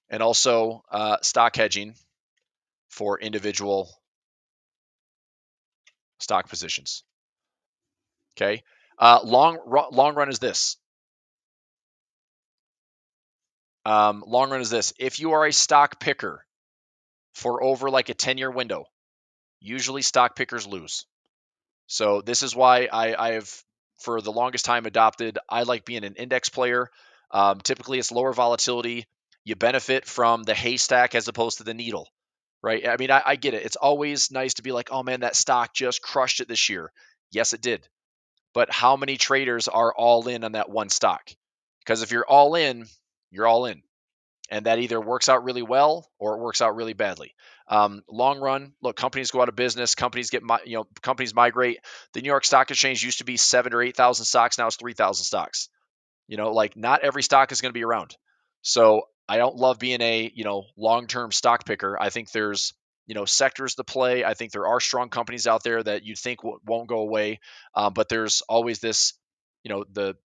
and also stock hedging for individual stock positions. Okay. Long run is this. Long run is this. If you are a stock picker for over like a 10-year window, usually stock pickers lose. So this is why I have, for the longest time, adopted, I like being an index player. Typically, it's lower volatility. You benefit from the haystack as opposed to the needle, right? I mean, I get it. It's always nice to be like, oh man, that stock just crushed it this year. Yes, it did. But how many traders are all in on that one stock? Because if you're all in, you're all in. And that either works out really well or it works out really badly. Long run, look, companies go out of business. Companies companies migrate. The New York Stock Exchange used to be 7,000 or 8,000 stocks. Now it's 3,000 stocks. Like not every stock is going to be around. So I don't love being a long-term stock picker. I think there's sectors to play. I think there are strong companies out there that you think won't go away, but there's always this, the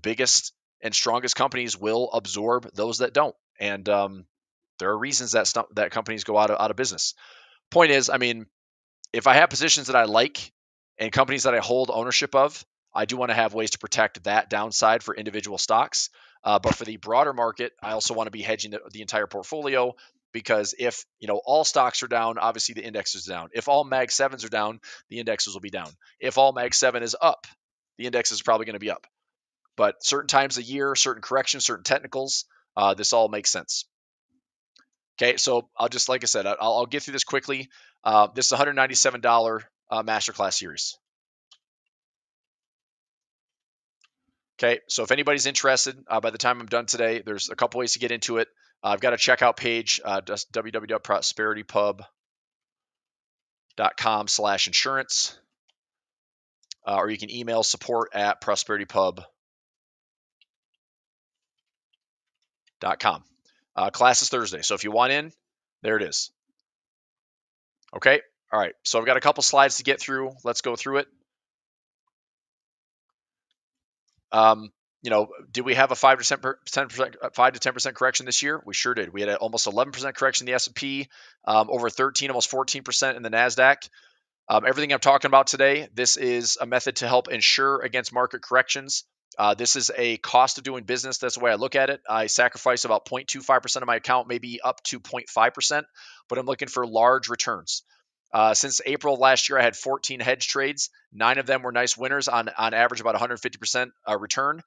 biggest and strongest companies will absorb those that don't. And there are reasons that companies go out of business. Point is, I mean, if I have positions that I like and companies that I hold ownership of, I do want to have ways to protect that downside for individual stocks. But for the broader market, I also want to be hedging the entire portfolio, because if all stocks are down, obviously the index is down. If all Mag 7s are down, the indexes will be down. If all Mag 7 is up, the index is probably going to be up. But certain times of year, certain corrections, certain technicals, this all makes sense. Okay, so I'll just, like I said, I'll get through this quickly. This is a $197 masterclass series. Okay, so if anybody's interested, by the time I'm done today, there's a couple ways to get into it. I've got a checkout page, just www.prosperitypub.com/insurance, or you can email support@prosperitypub.com. Class is Thursday, so if you want in, there it is. Okay, all right, so I've got a couple slides to get through. Let's go through it. Did we have a 5 to 10% correction this year? We sure did. We had almost 11% correction in the S&P, over 13, almost 14% in the Nasdaq. Everything I'm talking about today, this is a method to help insure against market corrections. This is a cost of doing business. That's the way I look at it. I sacrifice about 0.25% of my account, maybe up to 0.5%, but I'm looking for large returns. Since April of last year, I had 14 hedge trades. 9 of them were nice winners on average, about 150% return.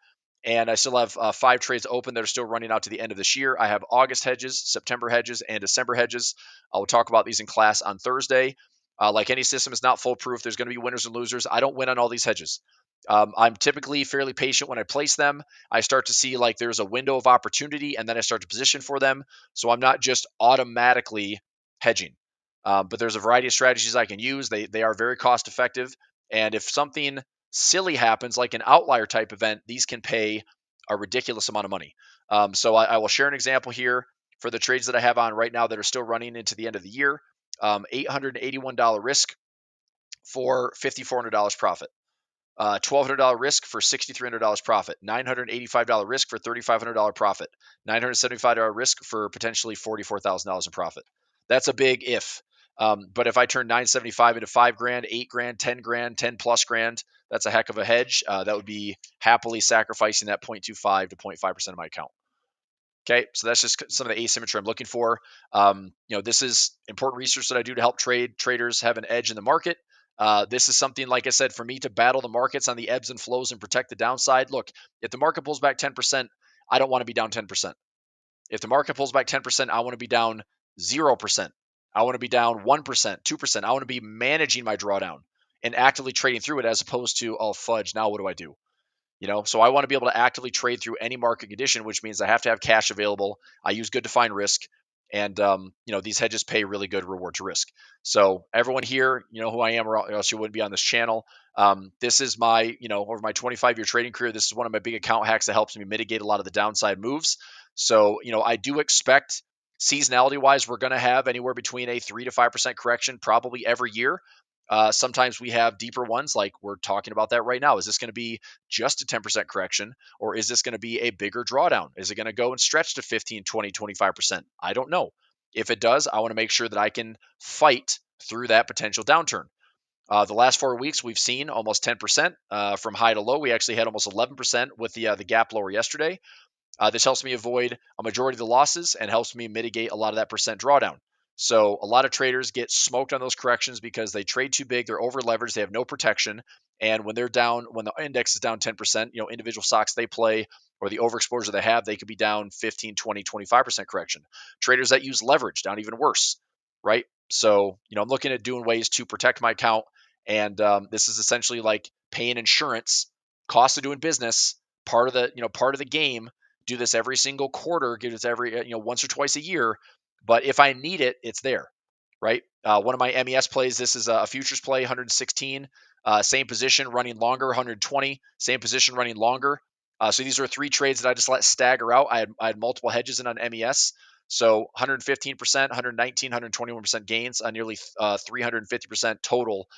And I still have 5 trades open that are still running out to the end of this year. I have August hedges, September hedges, and December hedges. I will talk about these in class on Thursday. Like any system, is not foolproof. There's going to be winners and losers. I don't win on all these hedges. I'm typically fairly patient when I place them. I start to see like there's a window of opportunity, and then I start to position for them. So I'm not just automatically hedging. But there's a variety of strategies I can use. They are very cost effective. And if something silly happens, like an outlier type event, these can pay a ridiculous amount of money. So I will share an example here for the trades that I have on right now that are still running into the end of the year. $881 risk for $5,400 profit. $1,200 risk for $6,300 profit, $985 risk for $3,500 profit, $975 risk for potentially $44,000 in profit. That's a big if. But if I turn 975 into 5 grand, 8 grand, 10 grand, 10 plus grand, that's a heck of a hedge. That would be happily sacrificing that 0.25 to 0.5% of my account. Okay, so that's just some of the asymmetry I'm looking for. This is important research that I do to help traders have an edge in the market. This is something, like I said, for me to battle the markets on the ebbs and flows and protect the downside. Look, if the market pulls back 10%, I don't want to be down 10%. If the market pulls back 10%, I want to be down 0%. I want to be down 1%, 2%. I want to be managing my drawdown and actively trading through it as opposed to, oh, fudge, now what do I do? So I want to be able to actively trade through any market condition, which means I have to have cash available. I use good defined risk, and these hedges pay really good reward to risk. So everyone here, you know who I am, or else you wouldn't be on this channel. This is my, over my 25-year trading career, this is one of my big account hacks that helps me mitigate a lot of the downside moves. So I do expect seasonality-wise, we're going to have anywhere between a 3 to 5% correction probably every year. Sometimes we have deeper ones, like we're talking about that right now. Is this going to be just a 10% correction, or is this going to be a bigger drawdown? Is it going to go and stretch to 15, 20, 25%? I don't know. If it does, I want to make sure that I can fight through that potential downturn. The last 4 weeks, we've seen almost 10% from high to low. We actually had almost 11% with the gap lower yesterday. This helps me avoid a majority of the losses and helps me mitigate a lot of that percent drawdown. So a lot of traders get smoked on those corrections because they trade too big, they're over leveraged, they have no protection. And when they're down, when the index is down 10%, individual stocks they play or the overexposure they have, they could be down 15, 20, 25% correction. Traders that use leverage down even worse, right? So, I'm looking at doing ways to protect my account. And this is essentially like paying insurance, cost of doing business, part of the game. Do this every single quarter, give this every, once or twice a year. But if I need it, it's there, right? One of my MES plays, this is a futures play, 116, same position running longer, 120, same position running longer. So these are 3 trades that I just let stagger out. I had multiple hedges in on MES. So 115%, 119, 121% gains on nearly 350% total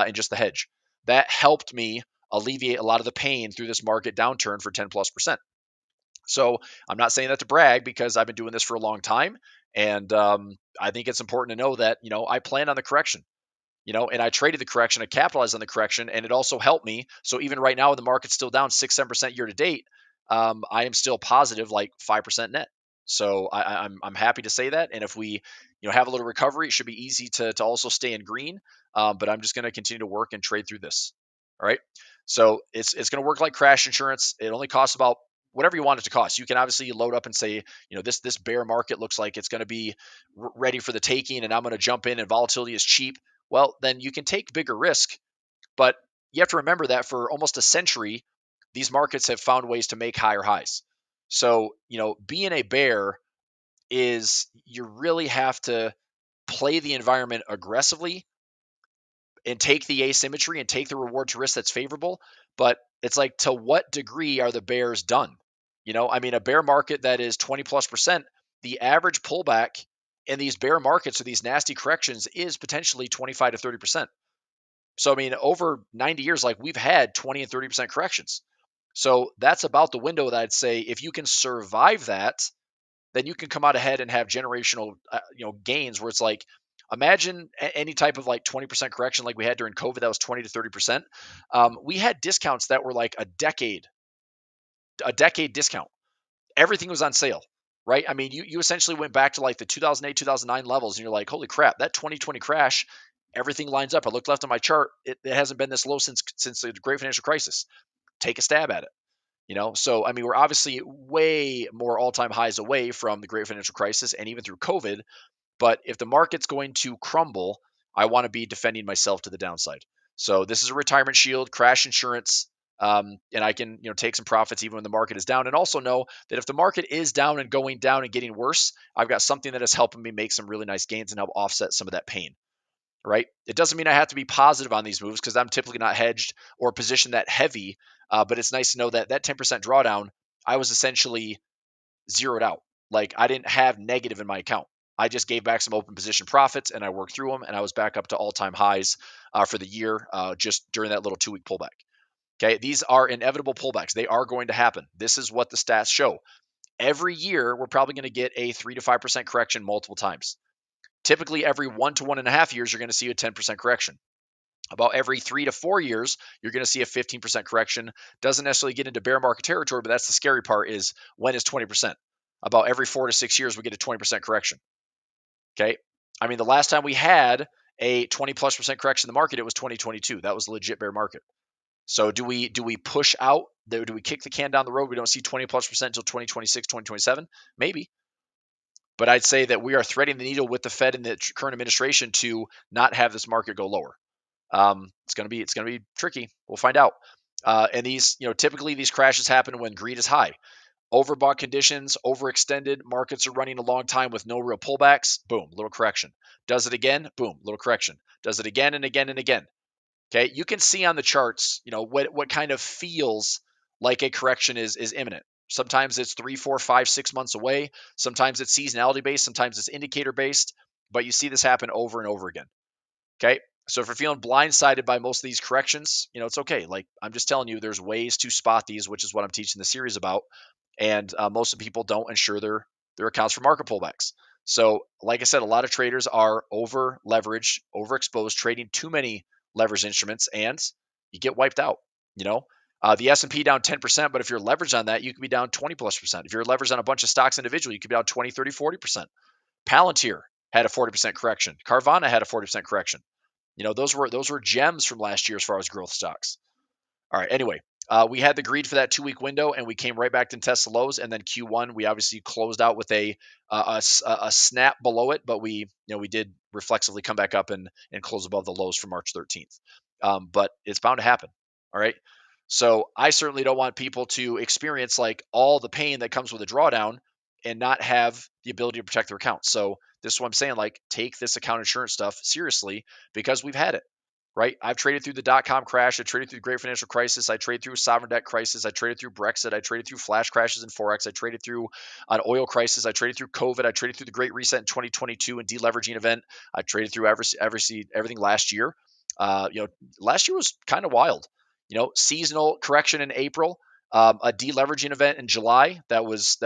in just the hedge. That helped me alleviate a lot of the pain through this market downturn for 10 plus percent. So I'm not saying that to brag because I've been doing this for a long time. And I think it's important to know that, I planned on the correction, and I traded the correction, I capitalized on the correction, and it also helped me. So even right now, when the market's still down 6-7% year to date, I am still positive like 5% net. So I'm happy to say that. And if we, have a little recovery, it should be easy to also stay in green. But I'm just going to continue to work and trade through this. All right. So it's going to work like crash insurance. It only costs about whatever you want it to cost. You can obviously load up and say, this bear market looks like it's going to be ready for the taking, and I'm going to jump in, and volatility is cheap. Well, then you can take bigger risk, but you have to remember that for almost a century, these markets have found ways to make higher highs. So, being a bear is you really have to play the environment aggressively and take the asymmetry and take the reward to risk that's favorable. But it's like, to what degree are the bears done? A bear market that is 20 plus percent, the average pullback in these bear markets or these nasty corrections is potentially 25 to 30%. So, over 90 years, like, we've had 20 and 30% corrections. So that's about the window that I'd say, if you can survive that, then you can come out ahead and have generational, gains, where it's like, imagine any type of like 20% correction like we had during COVID that was 20 to 30%. We had discounts that were like a decade discount. Everything was on sale, right? You essentially went back to like the 2008, 2009 levels, and you're like, holy crap, that 2020 crash, everything lines up. I looked left on my chart. It hasn't been this low since the great financial crisis. Take a stab at it. So we're obviously way more all-time highs away from the great financial crisis and even through COVID. But if the market's going to crumble, I want to be defending myself to the downside. So this is a retirement shield, crash insurance, and I can take some profits even when the market is down. And also know that if the market is down and going down and getting worse, I've got something that is helping me make some really nice gains and help offset some of that pain. Right? It doesn't mean I have to be positive on these moves because I'm typically not hedged or positioned that heavy. But it's nice to know that that 10% drawdown, I was essentially zeroed out. Like, I didn't have negative in my account. I just gave back some open position profits and I worked through them, and I was back up to all-time highs for the year just during that little 2-week pullback. Okay, these are inevitable pullbacks. They are going to happen. This is what the stats show. Every year, we're probably going to get a 3 to 5% correction multiple times. Typically, every 1 to 1.5 years, you're going to see a 10% correction. About every 3 to 4 years, you're going to see a 15% correction. Doesn't necessarily get into bear market territory, but that's the scary part, is when is 20%? About every 4 to 6 years, we get a 20% correction. Okay. The last time we had a 20 plus percent correction in the market, it was 2022. That was a legit bear market. So do we push out? Do we kick the can down the road? We don't see 20 plus percent until 2026, 2027? Maybe. But I'd say that we are threading the needle with the Fed and the current administration to not have this market go lower. It's going to be tricky. We'll find out. And these, typically these crashes happen when greed is high. Overbought conditions, overextended, markets are running a long time with no real pullbacks. Boom, little correction. Does it again? Boom, little correction. Does it again and again and again? Okay, you can see on the charts, what kind of feels like a correction is imminent. Sometimes it's 3, 4, 5, 6 months away. Sometimes it's seasonality based. Sometimes it's indicator based. But you see this happen over and over again. Okay. So if you're feeling blindsided by most of these corrections, it's okay. Like, I'm just telling you, there's ways to spot these, which is what I'm teaching the series about. And most of the people don't insure their accounts for market pullbacks. So, like I said, a lot of traders are over leveraged, overexposed, trading too many leveraged instruments, and you get wiped out. The S&P down 10%, but if you're leveraged on that, you could be down 20 plus percent. If you're leveraged on a bunch of stocks individually, you could be down 20, 30, 40%. Palantir had a 40% correction. Carvana had a 40% correction. Those were gems from last year as far as growth stocks. All right. Anyway, we had the greed for that 2-week window, and we came right back to test the lows. And then Q1, we obviously closed out with a snap below it, but we did reflexively come back up and close above the lows from March 13th. But it's bound to happen. All right. So I certainly don't want people to experience like all the pain that comes with a drawdown and not have the ability to protect their accounts. So this is what I'm saying, like, take this account insurance stuff seriously, because we've had it, right? I've traded through the dot-com crash. I traded through the great financial crisis. I traded through sovereign debt crisis. I traded through Brexit. I traded through flash crashes in Forex. I traded through an oil crisis. I traded through COVID. I traded through the great reset in 2022 and deleveraging event. I traded through everything last year. Last year was kind of wild. Seasonal correction in April, a deleveraging event in July that was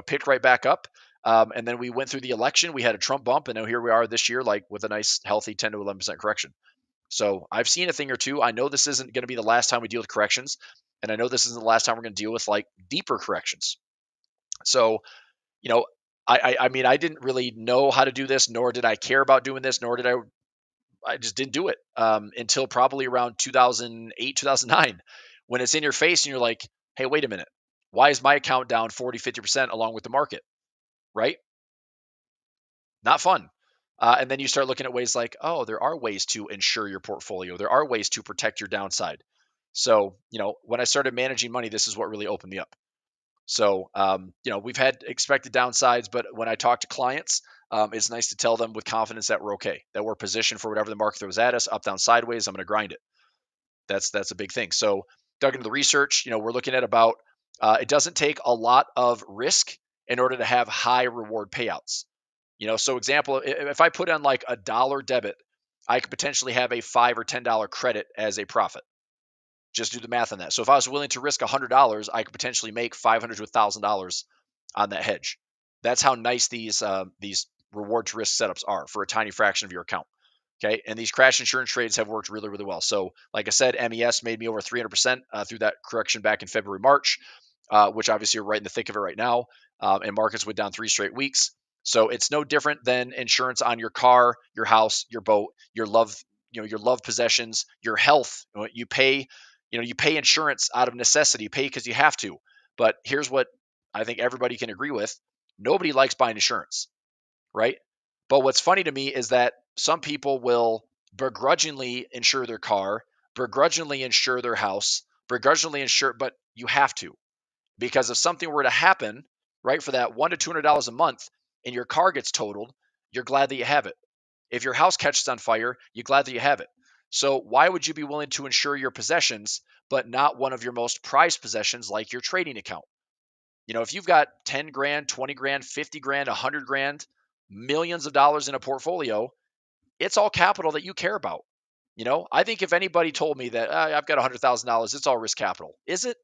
picked right back up. And then we went through the election. We had a Trump bump, and now here we are this year, like, with a nice, healthy 10 to 11% correction. So I've seen a thing or two. I know this isn't going to be the last time we deal with corrections, and I know this isn't the last time we're going to deal with like deeper corrections. So, I didn't really know how to do this, nor did I care about doing this, nor did I I just didn't do it until probably around 2008, 2009, when it's in your face and you're like, hey, wait a minute. Why is my account down 40, 50% along with the market? Right? Not fun. And then you start looking at ways like, oh, there are ways to insure your portfolio. There are ways to protect your downside. So, when I started managing money, this is what really opened me up. So, we've had expected downsides, but when I talk to clients, it's nice to tell them with confidence that we're okay, that we're positioned for whatever the market throws at us, up, down, sideways. I'm going to grind it. That's a big thing. So, dug into the research. We're looking at about. It doesn't take a lot of risk in order to have high reward payouts. So example, if I put on like $1 debit, I could potentially have a $5 or $10 credit as a profit. Just do the math on that. So if I was willing to risk $100, I could potentially make $500 to $1,000 on that hedge. That's how nice these reward to risk setups are for a tiny fraction of your account. Okay, and these crash insurance trades have worked really, really well. So, like I said, MES made me over 300% through that correction back in February, March, which obviously are right in the thick of it right now. And markets went down 3 straight weeks. So it's no different than insurance on your car, your house, your boat, your love, your loved possessions, your health. You pay insurance out of necessity. You pay because you have to. But here's what I think everybody can agree with: nobody likes buying insurance, right? But what's funny to me is that some people will begrudgingly insure their car, begrudgingly insure their house, begrudgingly insure, but you have to, because if something were to happen, right, for that $100 to $200 a month and your car gets totaled, you're glad that you have it. If your house catches on fire, you're glad that you have it. So why would you be willing to insure your possessions, but not one of your most prized possessions like your trading account? If you've got 10 grand, 20 grand, 50 grand, 100 grand, millions of dollars in a portfolio, it's all capital that you care about. I think if anybody told me that I've got $100,000, it's all risk capital. Is it?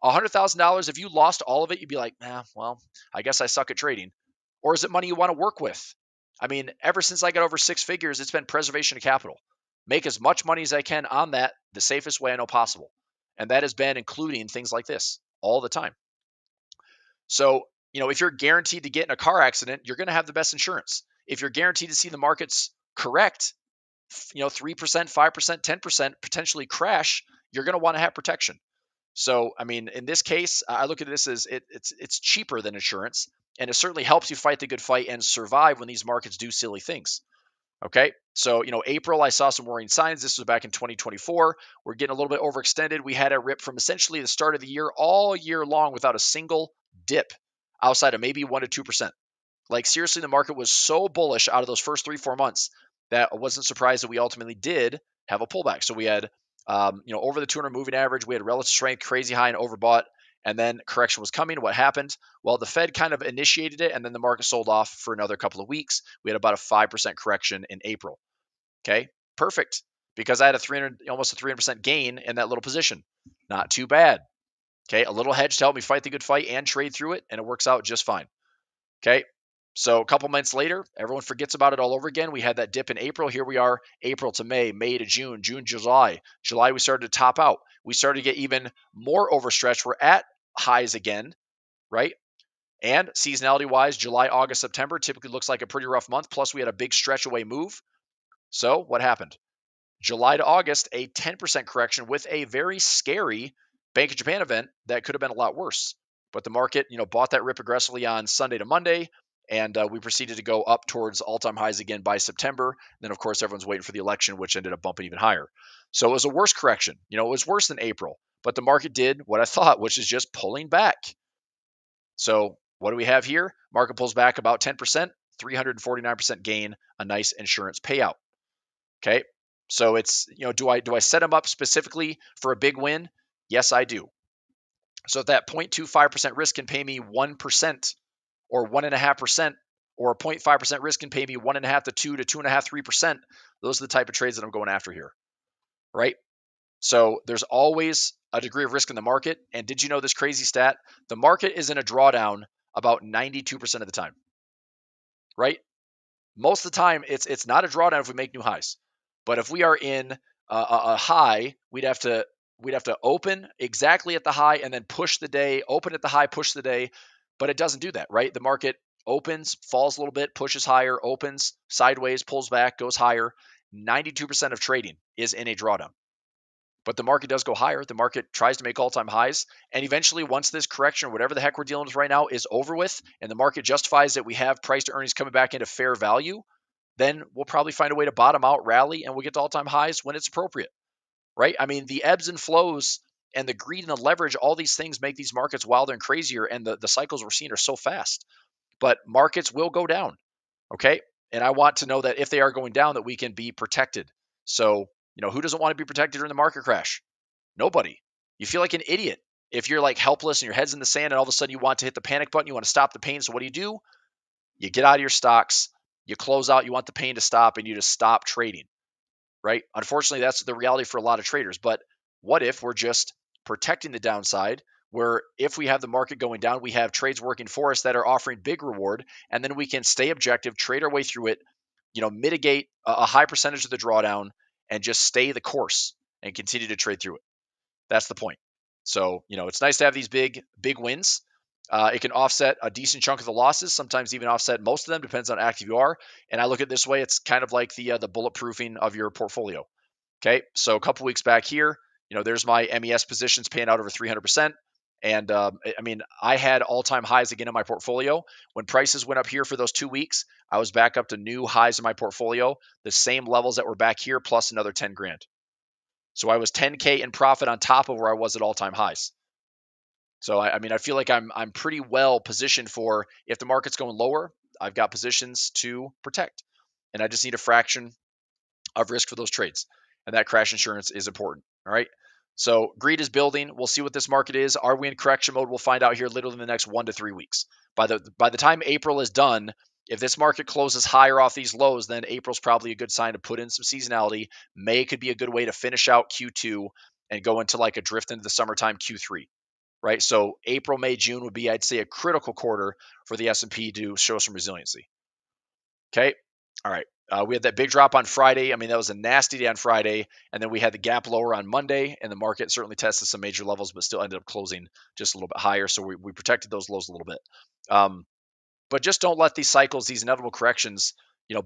$100,000, if you lost all of it, you'd be like, well, I guess I suck at trading. Or is it money you want to work with? I mean, ever since I got over 6 figures, it's been preservation of capital. Make as much money as I can on that the safest way I know possible. And that has been including things like this all the time. So, if you're guaranteed to get in a car accident, you're going to have the best insurance. If you're guaranteed to see the markets correct, 3%, 5%, 10% potentially crash, you're going to want to have protection. So, I mean, in this case, I look at this as it's cheaper than insurance, and it certainly helps you fight the good fight and survive when these markets do silly things. Okay. So, April, I saw some worrying signs. This was back in 2024. We're getting a little bit overextended. We had a rip from essentially the start of the year all year long without a single dip outside of maybe 1% to 2%. Like, seriously, the market was so bullish out of those first 3-4 months that I wasn't surprised that we ultimately did have a pullback. So we had, over the 200 moving average, we had relative strength, crazy high and overbought, and then correction was coming. What happened? Well, the Fed kind of initiated it, and then the market sold off for another couple of weeks. We had about a 5% correction in April. Okay, perfect, because I had almost a 300% gain in that little position. Not too bad. Okay, a little hedge to help me fight the good fight and trade through it, and it works out just fine. Okay, so a couple months later, everyone forgets about it all over again. We had that dip in April. Here we are, April to May, May to June, June, July. July, we started to top out. We started to get even more overstretched. We're at highs again, right? And seasonality-wise, July, August, September typically looks like a pretty rough month. Plus, we had a big stretch away move. So what happened? July to August, a 10% correction with a very scary Bank of Japan event that could have been a lot worse. But the market, bought that rip aggressively on Sunday to Monday, and we proceeded to go up towards all-time highs again by September. And then, of course, everyone's waiting for the election, which ended up bumping even higher. So it was a worse correction. It was worse than April. But the market did what I thought, which is just pulling back. So what do we have here? Market pulls back about 10%, 349% gain, a nice insurance payout. Okay. So it's, do I set them up specifically for a big win? Yes, I do. So if that 0.25% risk can pay me 1% or 1.5%, or a 0.5% risk can pay me 1.5 to 2 to 2.5, 3%, those are the type of trades that I'm going after here, right? So there's always a degree of risk in the market. And did you know this crazy stat? The market is in a drawdown about 92% of the time, right? Most of the time, it's not a drawdown if we make new highs. But if we are in a high, we'd have to open exactly at the high and then push the day, open at the high, push the day. But it doesn't do that, right? The market opens, falls a little bit, pushes higher, opens sideways, pulls back, goes higher. 92% of trading is in a drawdown. But the market does go higher. The market tries to make all-time highs. And eventually, once this correction, whatever the heck we're dealing with right now, is over with, and the market justifies that we have price to earnings coming back into fair value, then we'll probably find a way to bottom out, rally, and we'll get to all-time highs when it's appropriate, right? I mean, the ebbs and flows and the greed and the leverage, all these things make these markets wilder and crazier, and the cycles we're seeing are so fast. But markets will go down, okay? And I want to know that if they are going down, that we can be protected. So, who doesn't want to be protected during the market crash? Nobody. You feel like an idiot if you're like helpless and your head's in the sand and all of a sudden you want to hit the panic button, you want to stop the pain. So what do? You get out of your stocks, you close out, you want the pain to stop, and you just stop trading, right? Unfortunately, that's the reality for a lot of traders. But what if we're just protecting the downside, where if we have the market going down, we have trades working for us that are offering big reward, and then we can stay objective, trade our way through it, mitigate a high percentage of the drawdown, and just stay the course and continue to trade through it. That's the point. So, it's nice to have these big wins. It can offset a decent chunk of the losses, sometimes even offset most of them, depends on how active you are. And I look at it this way, it's kind of like the bulletproofing of your portfolio. Okay, so a couple weeks back here, there's my MES positions paying out over 300%. And I had all-time highs again in my portfolio. When prices went up here for those 2 weeks, I was back up to new highs in my portfolio, the same levels that were back here, plus another 10 grand. So I was 10K in profit on top of where I was at all-time highs. So I feel like I'm pretty well positioned for if the market's going lower, I've got positions to protect, and I just need a fraction of risk for those trades, and that crash insurance is important. All right. So greed is building. We'll see what this market is. Are we in correction mode? We'll find out here literally in the next 1 to 3 weeks. By the time April is done, if this market closes higher off these lows, then April's probably a good sign to put in some seasonality. May could be a good way to finish out Q2 and go into like a drift into the summertime Q3, right? So April, May, June would be, I'd say, a critical quarter for the S&P to show some resiliency. Okay. All right. We had that big drop on Friday. That was a nasty day on Friday. And then we had the gap lower on Monday, and the market certainly tested some major levels, but still ended up closing just a little bit higher. So we protected those lows a little bit. But just don't let these cycles, these inevitable corrections,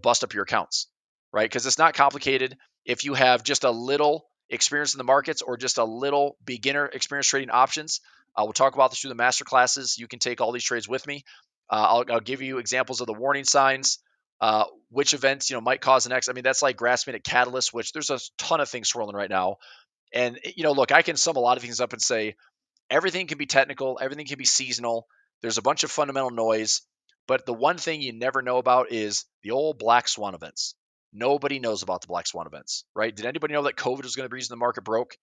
bust up your accounts, right? Because it's not complicated. If you have just a little experience in the markets or just a little beginner experience trading options, we'll talk about this through the master classes. You can take all these trades with me. I'll give you examples of the warning signs, which events might cause an X. That's like grasping at catalyst, which there's a ton of things swirling right now. And look, I can sum a lot of things up and say everything can be technical, everything can be seasonal. There's a bunch of fundamental noise, but the one thing you never know about is the old black swan events. Nobody knows about the black swan events, right? Did anybody know that COVID was going to be the reason the market broke?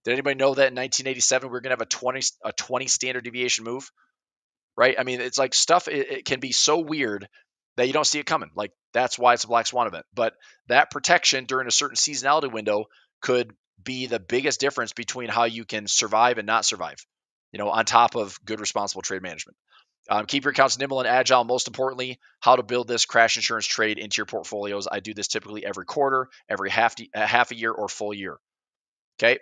Did anybody know that in 1987 we were going to have a 20 standard deviation move? Right? It's like stuff, it can be so weird that you don't see it coming. Like, that's why it's a black swan event. But that protection during a certain seasonality window could be the biggest difference between how you can survive and not survive, on top of good, responsible trade management. Keep your accounts nimble and agile. Most importantly, how to build this crash insurance trade into your portfolios. I do this typically every quarter, every half a year, or full year. Okay.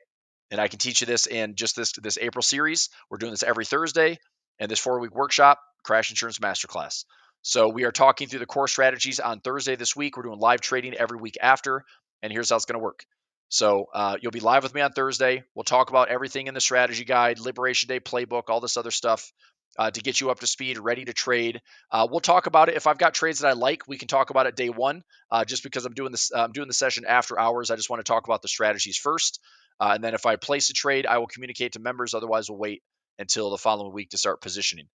And I can teach you this in just this April series. We're doing this every Thursday, and this 4-week workshop, Crash Insurance Masterclass. So we are talking through the core strategies on Thursday this week. We're doing live trading every week after, and here's how it's going to work. So you'll be live with me on Thursday. We'll talk about everything in the strategy guide, Liberation Day playbook, all this other stuff to get you up to speed, ready to trade. We'll talk about it. If I've got trades that I like, we can talk about it day one. Just because I'm doing the session after hours, I just want to talk about the strategies first. And then if I place a trade, I will communicate to members. Otherwise, we'll wait until the following week to start positioning.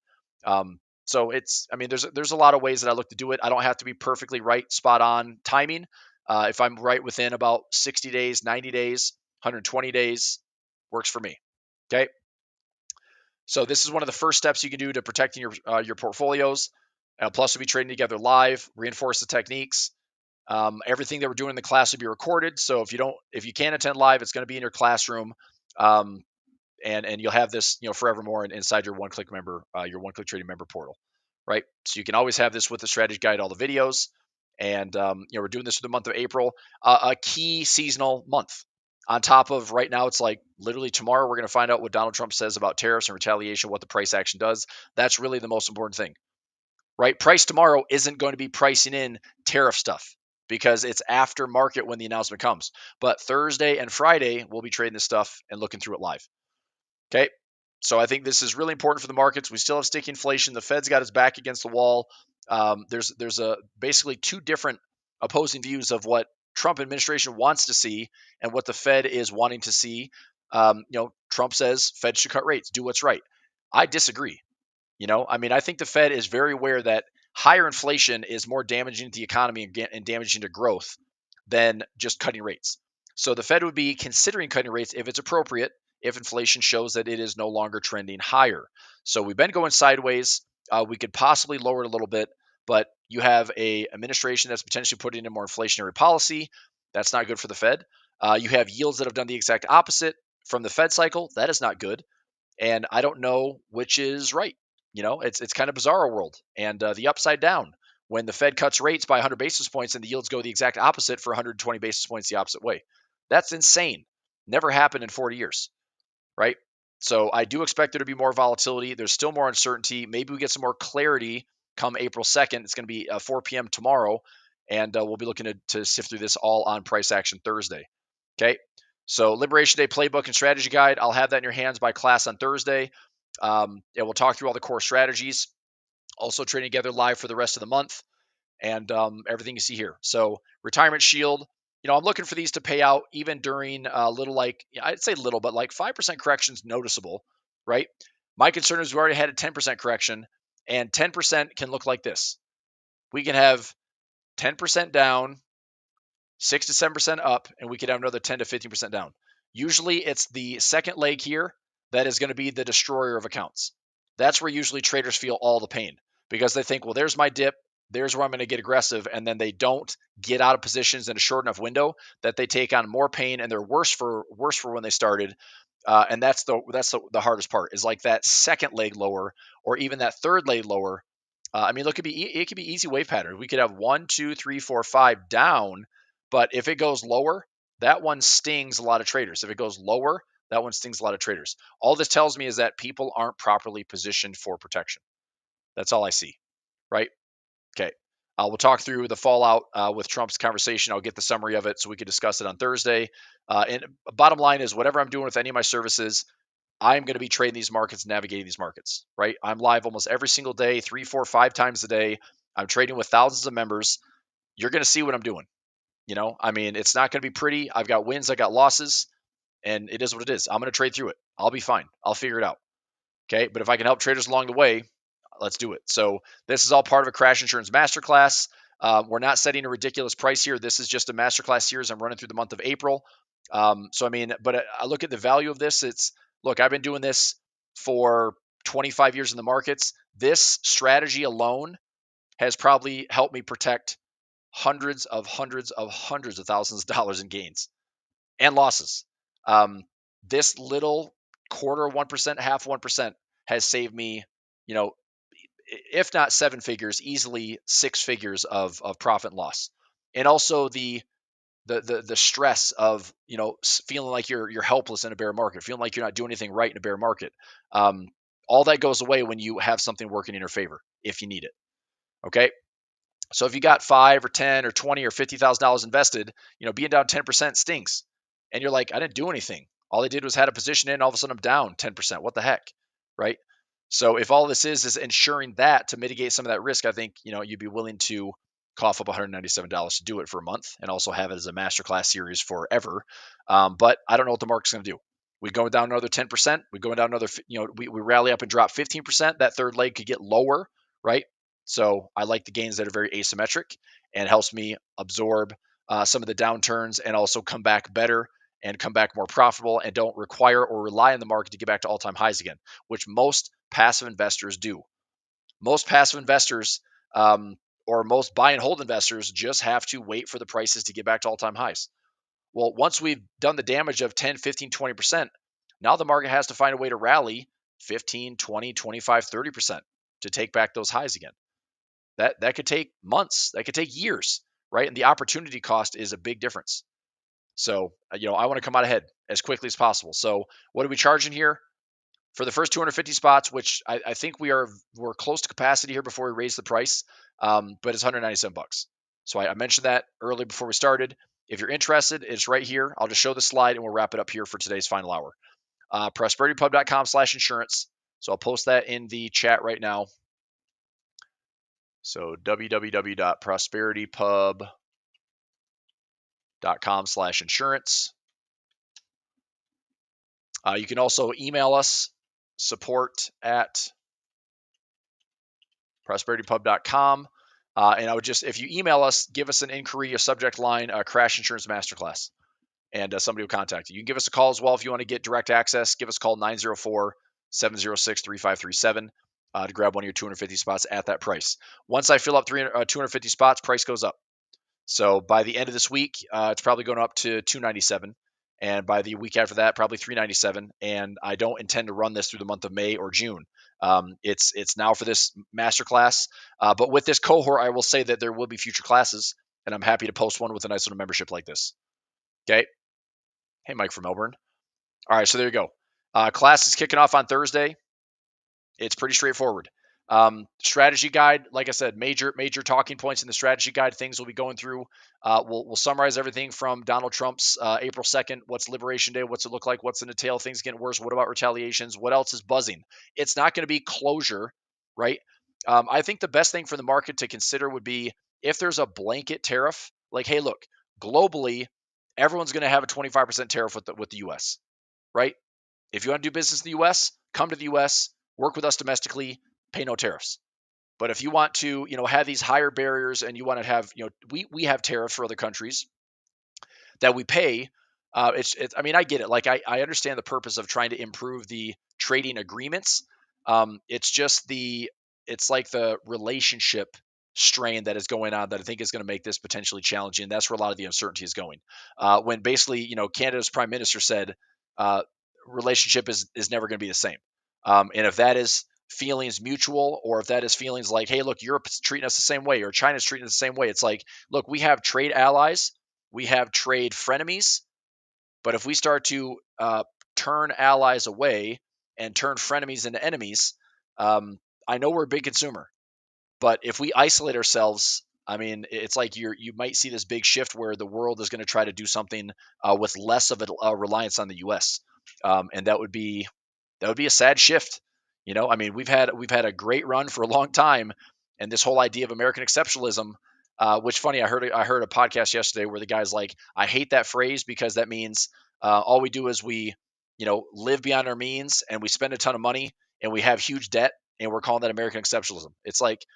So there's a lot of ways that I look to do it. I don't have to be perfectly right, spot on timing. If I'm right within about 60 days, 90 days, 120 days, works for me. Okay. So this is one of the first steps you can do to protecting your portfolios. Plus, we'll be trading together live, reinforce the techniques. Everything that we're doing in the class will be recorded. So if you can't attend live, it's going to be in your classroom. And you'll have this, forevermore inside your one-click trading member portal, right? So you can always have this with the strategy guide, all the videos. And, we're doing this for the month of April, a key seasonal month. On top of right now, it's like literally tomorrow, we're going to find out what Donald Trump says about tariffs and retaliation, what the price action does. That's really the most important thing, right? Price tomorrow isn't going to be pricing in tariff stuff. because it's after market when the announcement comes. But Thursday and Friday, we'll be trading this stuff and looking through it live. Okay. So I think this is really important for the markets. We still have sticky inflation. The Fed's got its back against the wall. There's a basically two different opposing views of what Trump administration wants to see and what the Fed is wanting to see. Trump says Fed should cut rates, do what's right. I disagree. I think the Fed is very aware that higher inflation is more damaging to the economy and damaging to growth than just cutting rates. So the Fed would be considering cutting rates if it's appropriate, if inflation shows that it is no longer trending higher. So we've been going sideways. We could possibly lower it a little bit, but you have a administration that's potentially putting in more inflationary policy. That's not good for the Fed. You have yields that have done the exact opposite from the Fed cycle. That is not good. And I don't know which is right. It's kind of bizarre world. And the upside down, when the Fed cuts rates by 100 basis points and the yields go the exact opposite for 120 basis points the opposite way. That's insane. Never happened in 40 years, right? So I do expect there to be more volatility. There's still more uncertainty. Maybe we get some more clarity come April 2nd. It's going to be 4 p.m. tomorrow, and we'll be looking to sift through this all on Price Action Thursday. Okay. So Liberation Day playbook and strategy guide, I'll have that in your hands by class on Thursday. And we'll talk through all the core strategies. Also trading together live for the rest of the month and everything you see here. So Retirement Shield, I'm looking for these to pay out even during I'd say little, but like 5% corrections noticeable, right? My concern is we already had a 10% correction, and 10% can look like this. We can have 10% down, 6 to 7% up, and we could have another 10 to 15% down. Usually it's the second leg here that is going to be the destroyer of accounts. That's where usually traders feel all the pain because they think, well, there's my dip. There's where I'm going to get aggressive. And then they don't get out of positions in a short enough window that they take on more pain and they're worse for when they started. And that's the hardest part is like that second leg lower or even that third leg lower. It could be easy wave pattern. We could have 1, 2, 3, 4, 5 down, but if it goes lower, that one stings a lot of traders. If it goes lower, that one stings a lot of traders. All this tells me is that people aren't properly positioned for protection. That's all I see, right? Okay. We'll talk through the fallout with Trump's conversation. I'll get the summary of it so we can discuss it on Thursday. And bottom line is whatever I'm doing with any of my services, I'm going to be trading these markets, navigating these markets, right? I'm live almost every single day, 3, 4, 5 times a day. I'm trading with thousands of members. You're going to see what I'm doing. It's not going to be pretty. I've got wins, I got losses, and it is what it is. I'm going to trade through it. I'll be fine. I'll figure it out. Okay. But if I can help traders along the way, let's do it. So this is all part of a crash insurance masterclass. We're not setting a ridiculous price here. This is just a masterclass series I'm running through the month of April. But I look at the value of this. I've been doing this for 25 years in the markets. This strategy alone has probably helped me protect hundreds of thousands of dollars in gains and losses. This little quarter 1%, half 1% has saved me, if not 7 figures, easily 6 figures of profit and loss. And also the stress of, feeling like you're helpless in a bear market, feeling like you're not doing anything right in a bear market. All that goes away when you have something working in your favor, if you need it. Okay. So if you got 5 or 10 or 20 or $50,000 invested, being down 10% stings. And you're like, I didn't do anything. All I did was had a position in, all of a sudden I'm down 10%. What the heck? Right? So if all this is ensuring that to mitigate some of that risk, I think, you'd be willing to cough up $197 to do it for a month and also have it as a masterclass series forever. But I don't know what the market's going to do. We go down another 10%. We go down another, we rally up and drop 15%. That third leg could get lower, right? So I like the gains that are very asymmetric and helps me absorb some of the downturns and also come back better and come back more profitable and don't require or rely on the market to get back to all-time highs again, which most passive investors do. Most passive investors or most buy and hold investors just have to wait for the prices to get back to all-time highs. Well, once we've done the damage of 10, 15, 20%, now the market has to find a way to rally 15, 20, 25, 30% to take back those highs again. That could take months. That could take years, right? And the opportunity cost is a big difference. So, I want to come out ahead as quickly as possible. So what are we charging here? For the first 250 spots, which I think we're close to capacity here before we raise the price, but it's $197. So I mentioned that early before we started. If you're interested, it's right here. I'll just show the slide and we'll wrap it up here for today's final hour. prosperitypub.com/insurance. So I'll post that in the chat right now. So www.prosperitypub.com/insurance. You can also email us, support@prosperitypub.com. And I would just, if you email us, give us an inquiry, a subject line, Crash Insurance Masterclass, and somebody will contact you. You can give us a call as well if you want to get direct access. Give us a call 904-706-3537 to grab one of your 250 spots at that price. Once I fill up 250 spots, price goes up. So by the end of this week, it's probably going up to $297. And by the week after that, probably $397. And I don't intend to run this through the month of May or June. It's now for this masterclass. But with this cohort, I will say that there will be future classes, and I'm happy to post one with a nice little membership like this. Okay. Hey, Mike from Melbourne. All right, so there you go. Class is kicking off on Thursday. It's pretty straightforward. Strategy guide, like I said, major talking points in the strategy guide, things we'll be going through. We'll summarize everything from Donald Trump's April 2nd, what's Liberation Day, what's it look like, what's in the tail, things getting worse, what about retaliations, what else is buzzing? It's not going to be closure, right? I think the best thing for the market to consider would be if there's a blanket tariff, like, hey, look, globally, everyone's going to have a 25% tariff with the U.S., right? If you want to do business in the U.S., come to the U.S., work with us domestically, pay no tariffs. But if you want to, have these higher barriers and you want to have, we have tariffs for other countries that we pay. I mean, I get it. Like I understand the purpose of trying to improve the trading agreements. It's like the relationship strain that is going on that I think is going to make this potentially challenging. And that's where a lot of the uncertainty is going. When basically, Canada's prime minister said, relationship is never going to be the same. And if that is feelings mutual, or if that is feelings like, hey, look, Europe's treating us the same way, or China's treating us the same way, it's like, look, we have trade allies, we have trade frenemies, but if we start to turn allies away and turn frenemies into enemies, I know we're a big consumer, but if we isolate ourselves, I mean, it's like you might see this big shift where the world is going to try to do something with less of a reliance on the U.S. And that would be a sad shift. I mean, we've had a great run for a long time, and this whole idea of American exceptionalism, which funny, I heard a podcast yesterday where the guy's like, I hate that phrase because that means all we do is we, live beyond our means and we spend a ton of money and we have huge debt and we're calling that American exceptionalism. It's like,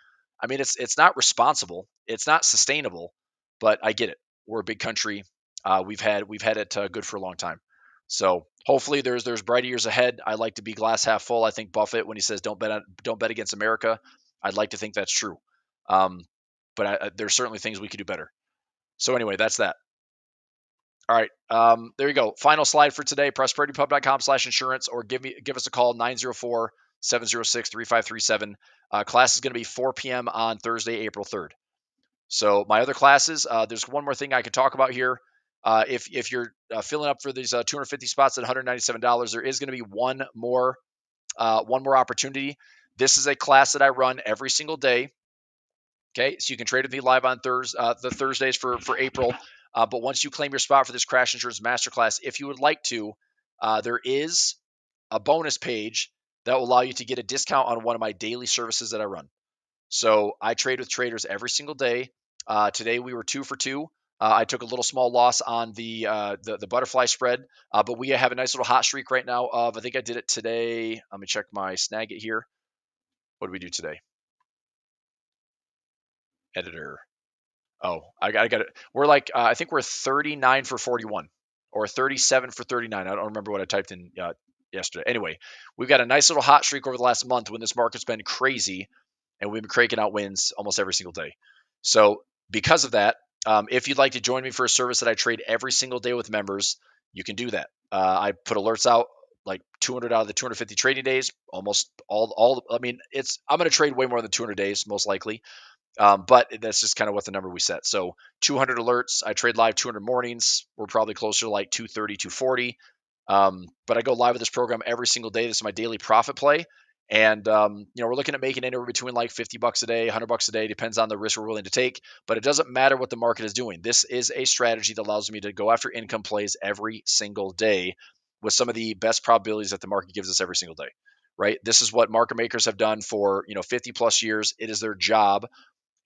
I mean, it's not responsible, it's not sustainable, but I get it. We're a big country. We've had it good for a long time. So hopefully there's brighter years ahead. I like to be glass half full. I think Buffett, when he says don't bet against America, I'd like to think that's true. But there's certainly things we could do better. So anyway, that's that. All right, there you go. Final slide for today: prosperitypub.com/insurance, or give us a call 904-706-3537. Class is going to be 4 p.m. on Thursday, April 3rd. So my other classes, there's one more thing I could talk about here. If you're filling up for these 250 spots at $197, there is going to be one more opportunity. This is a class that I run every single day. Okay, so you can trade with me live on the Thursdays for April. But once you claim your spot for this Crash Insurance Masterclass, if you would like to, there is a bonus page that will allow you to get a discount on one of my daily services that I run. So I trade with traders every single day. Today we were 2 for 2. I took a little small loss on the butterfly spread, but we have a nice little hot streak right now of, I think I did it today. Let me check my Snagit here. What did we do today? Editor. Oh, I got it. We're like, I think we're 39 for 41 or 37 for 39. I don't remember what I typed in yesterday. Anyway, we've got a nice little hot streak over the last month when this market's been crazy, and we've been cranking out wins almost every single day. So because of that, if you'd like to join me for a service that I trade every single day with members, you can do that. I put alerts out like 200 out of the 250 trading days, almost all. I mean, I'm going to trade way more than 200 days, most likely. But that's just kind of what the number we set. So 200 alerts, I trade live 200 mornings. We're probably closer to like 230, 240. But I go live with this program every single day. This is my daily profit play. And we're looking at making anywhere between like $50 a day, $100 a day, depends on the risk we're willing to take. But it doesn't matter what the market is doing. This is a strategy that allows me to go after income plays every single day with some of the best probabilities that the market gives us every single day. Right? This is what market makers have done for 50 plus years. It is their job.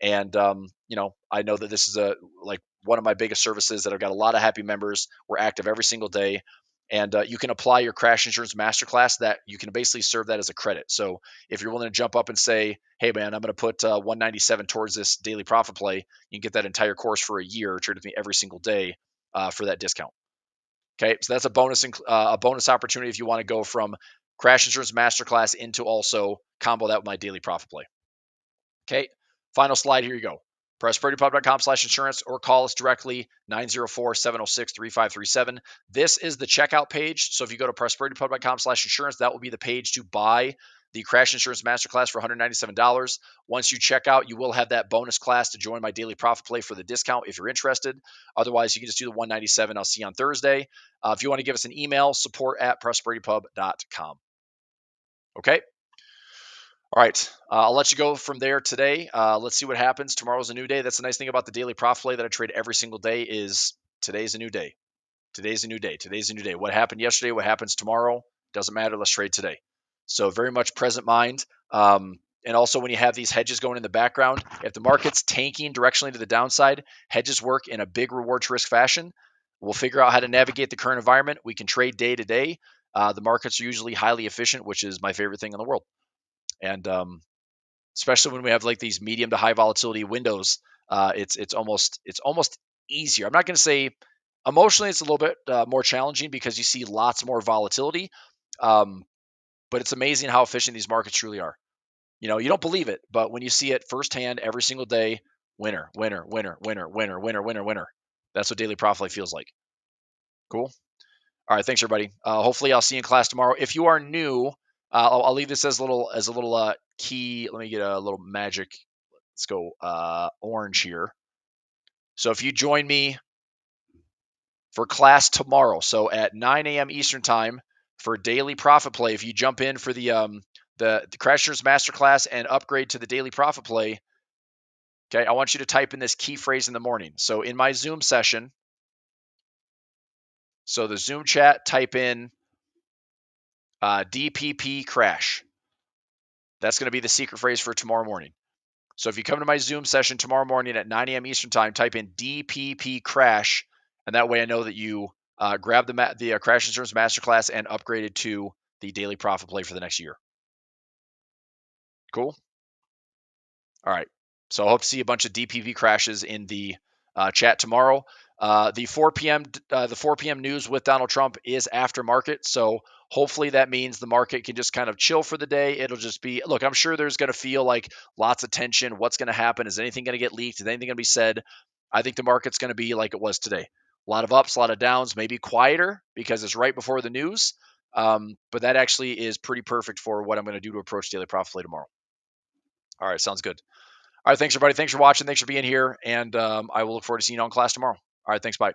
And I know that this is like one of my biggest services that I've got a lot of happy members. We're active every single day. And you can apply your crash insurance masterclass that you can basically serve that as a credit. So if you're willing to jump up and say, hey, man, I'm going to put 197 towards this daily profit play, you can get that entire course for a year, trade with me every single day for that discount. Okay, so that's a bonus opportunity if you want to go from crash insurance masterclass into also combo that with my daily profit play. Okay, final slide. Here you go. PressPreparedPub.com/insurance or call us directly 904-706-3537. This is the checkout page. So if you go to PressPreparedPub.com/insurance, that will be the page to buy the Crash Insurance Masterclass for $197. Once you check out, you will have that bonus class to join my daily profit play for the discount if you're interested. Otherwise, you can just do the $197. I'll see you on Thursday. If you want to give us an email, support@PressPreparedPub.com. Okay. All right, I'll let you go from there today. Let's see what happens. Tomorrow's a new day. That's the nice thing about the daily profit play that I trade every single day is today's a new day. Today's a new day. Today's a new day. What happened yesterday, what happens tomorrow, doesn't matter. Let's trade today. So very much present mind. And also when you have these hedges going in the background, if the market's tanking directionally to the downside, hedges work in a big reward to risk fashion. We'll figure out how to navigate the current environment. We can trade day to day. The markets are usually highly efficient, which is my favorite thing in the world. And especially when we have like these medium to high volatility windows, it's almost easier. I'm not going to say emotionally it's a little bit more challenging because you see lots more volatility, but it's amazing how efficient these markets truly are. You don't believe it, but when you see it firsthand every single day, winner, winner, winner, winner, winner, winner, winner, winner. That's what daily profit feels like. Cool. All right, thanks everybody. Hopefully, I'll see you in class tomorrow. If you are new, I'll leave this as a little key. Let me get a little magic. Let's go orange here. So if you join me for class tomorrow, so at 9 a.m. Eastern time for daily profit play, if you jump in for the Crashers Masterclass and upgrade to the daily profit play, okay, I want you to type in this key phrase in the morning. So in my Zoom session, so the Zoom chat, type in DPP crash. That's going to be the secret phrase for tomorrow morning. So if you come to my Zoom session tomorrow morning at 9 a.m. Eastern time, type in DPP crash, and that way I know that you grabbed the Crash Insurance Masterclass and upgraded to the daily profit play for the next year. Cool. All right. So I hope to see a bunch of DPP crashes in the chat tomorrow. The 4 p.m. news with Donald Trump is after market, so hopefully that means the market can just kind of chill for the day. It'll just be, look, I'm sure there's going to feel like lots of tension. What's going to happen? Is anything going to get leaked? Is anything going to be said? I think the market's going to be like it was today. A lot of ups, a lot of downs, maybe quieter because it's right before the news. But that actually is pretty perfect for what I'm going to do to approach daily profit play tomorrow. All right, sounds good. All right, thanks everybody. Thanks for watching. Thanks for being here, and I will look forward to seeing you on class tomorrow. All right, thanks. Bye.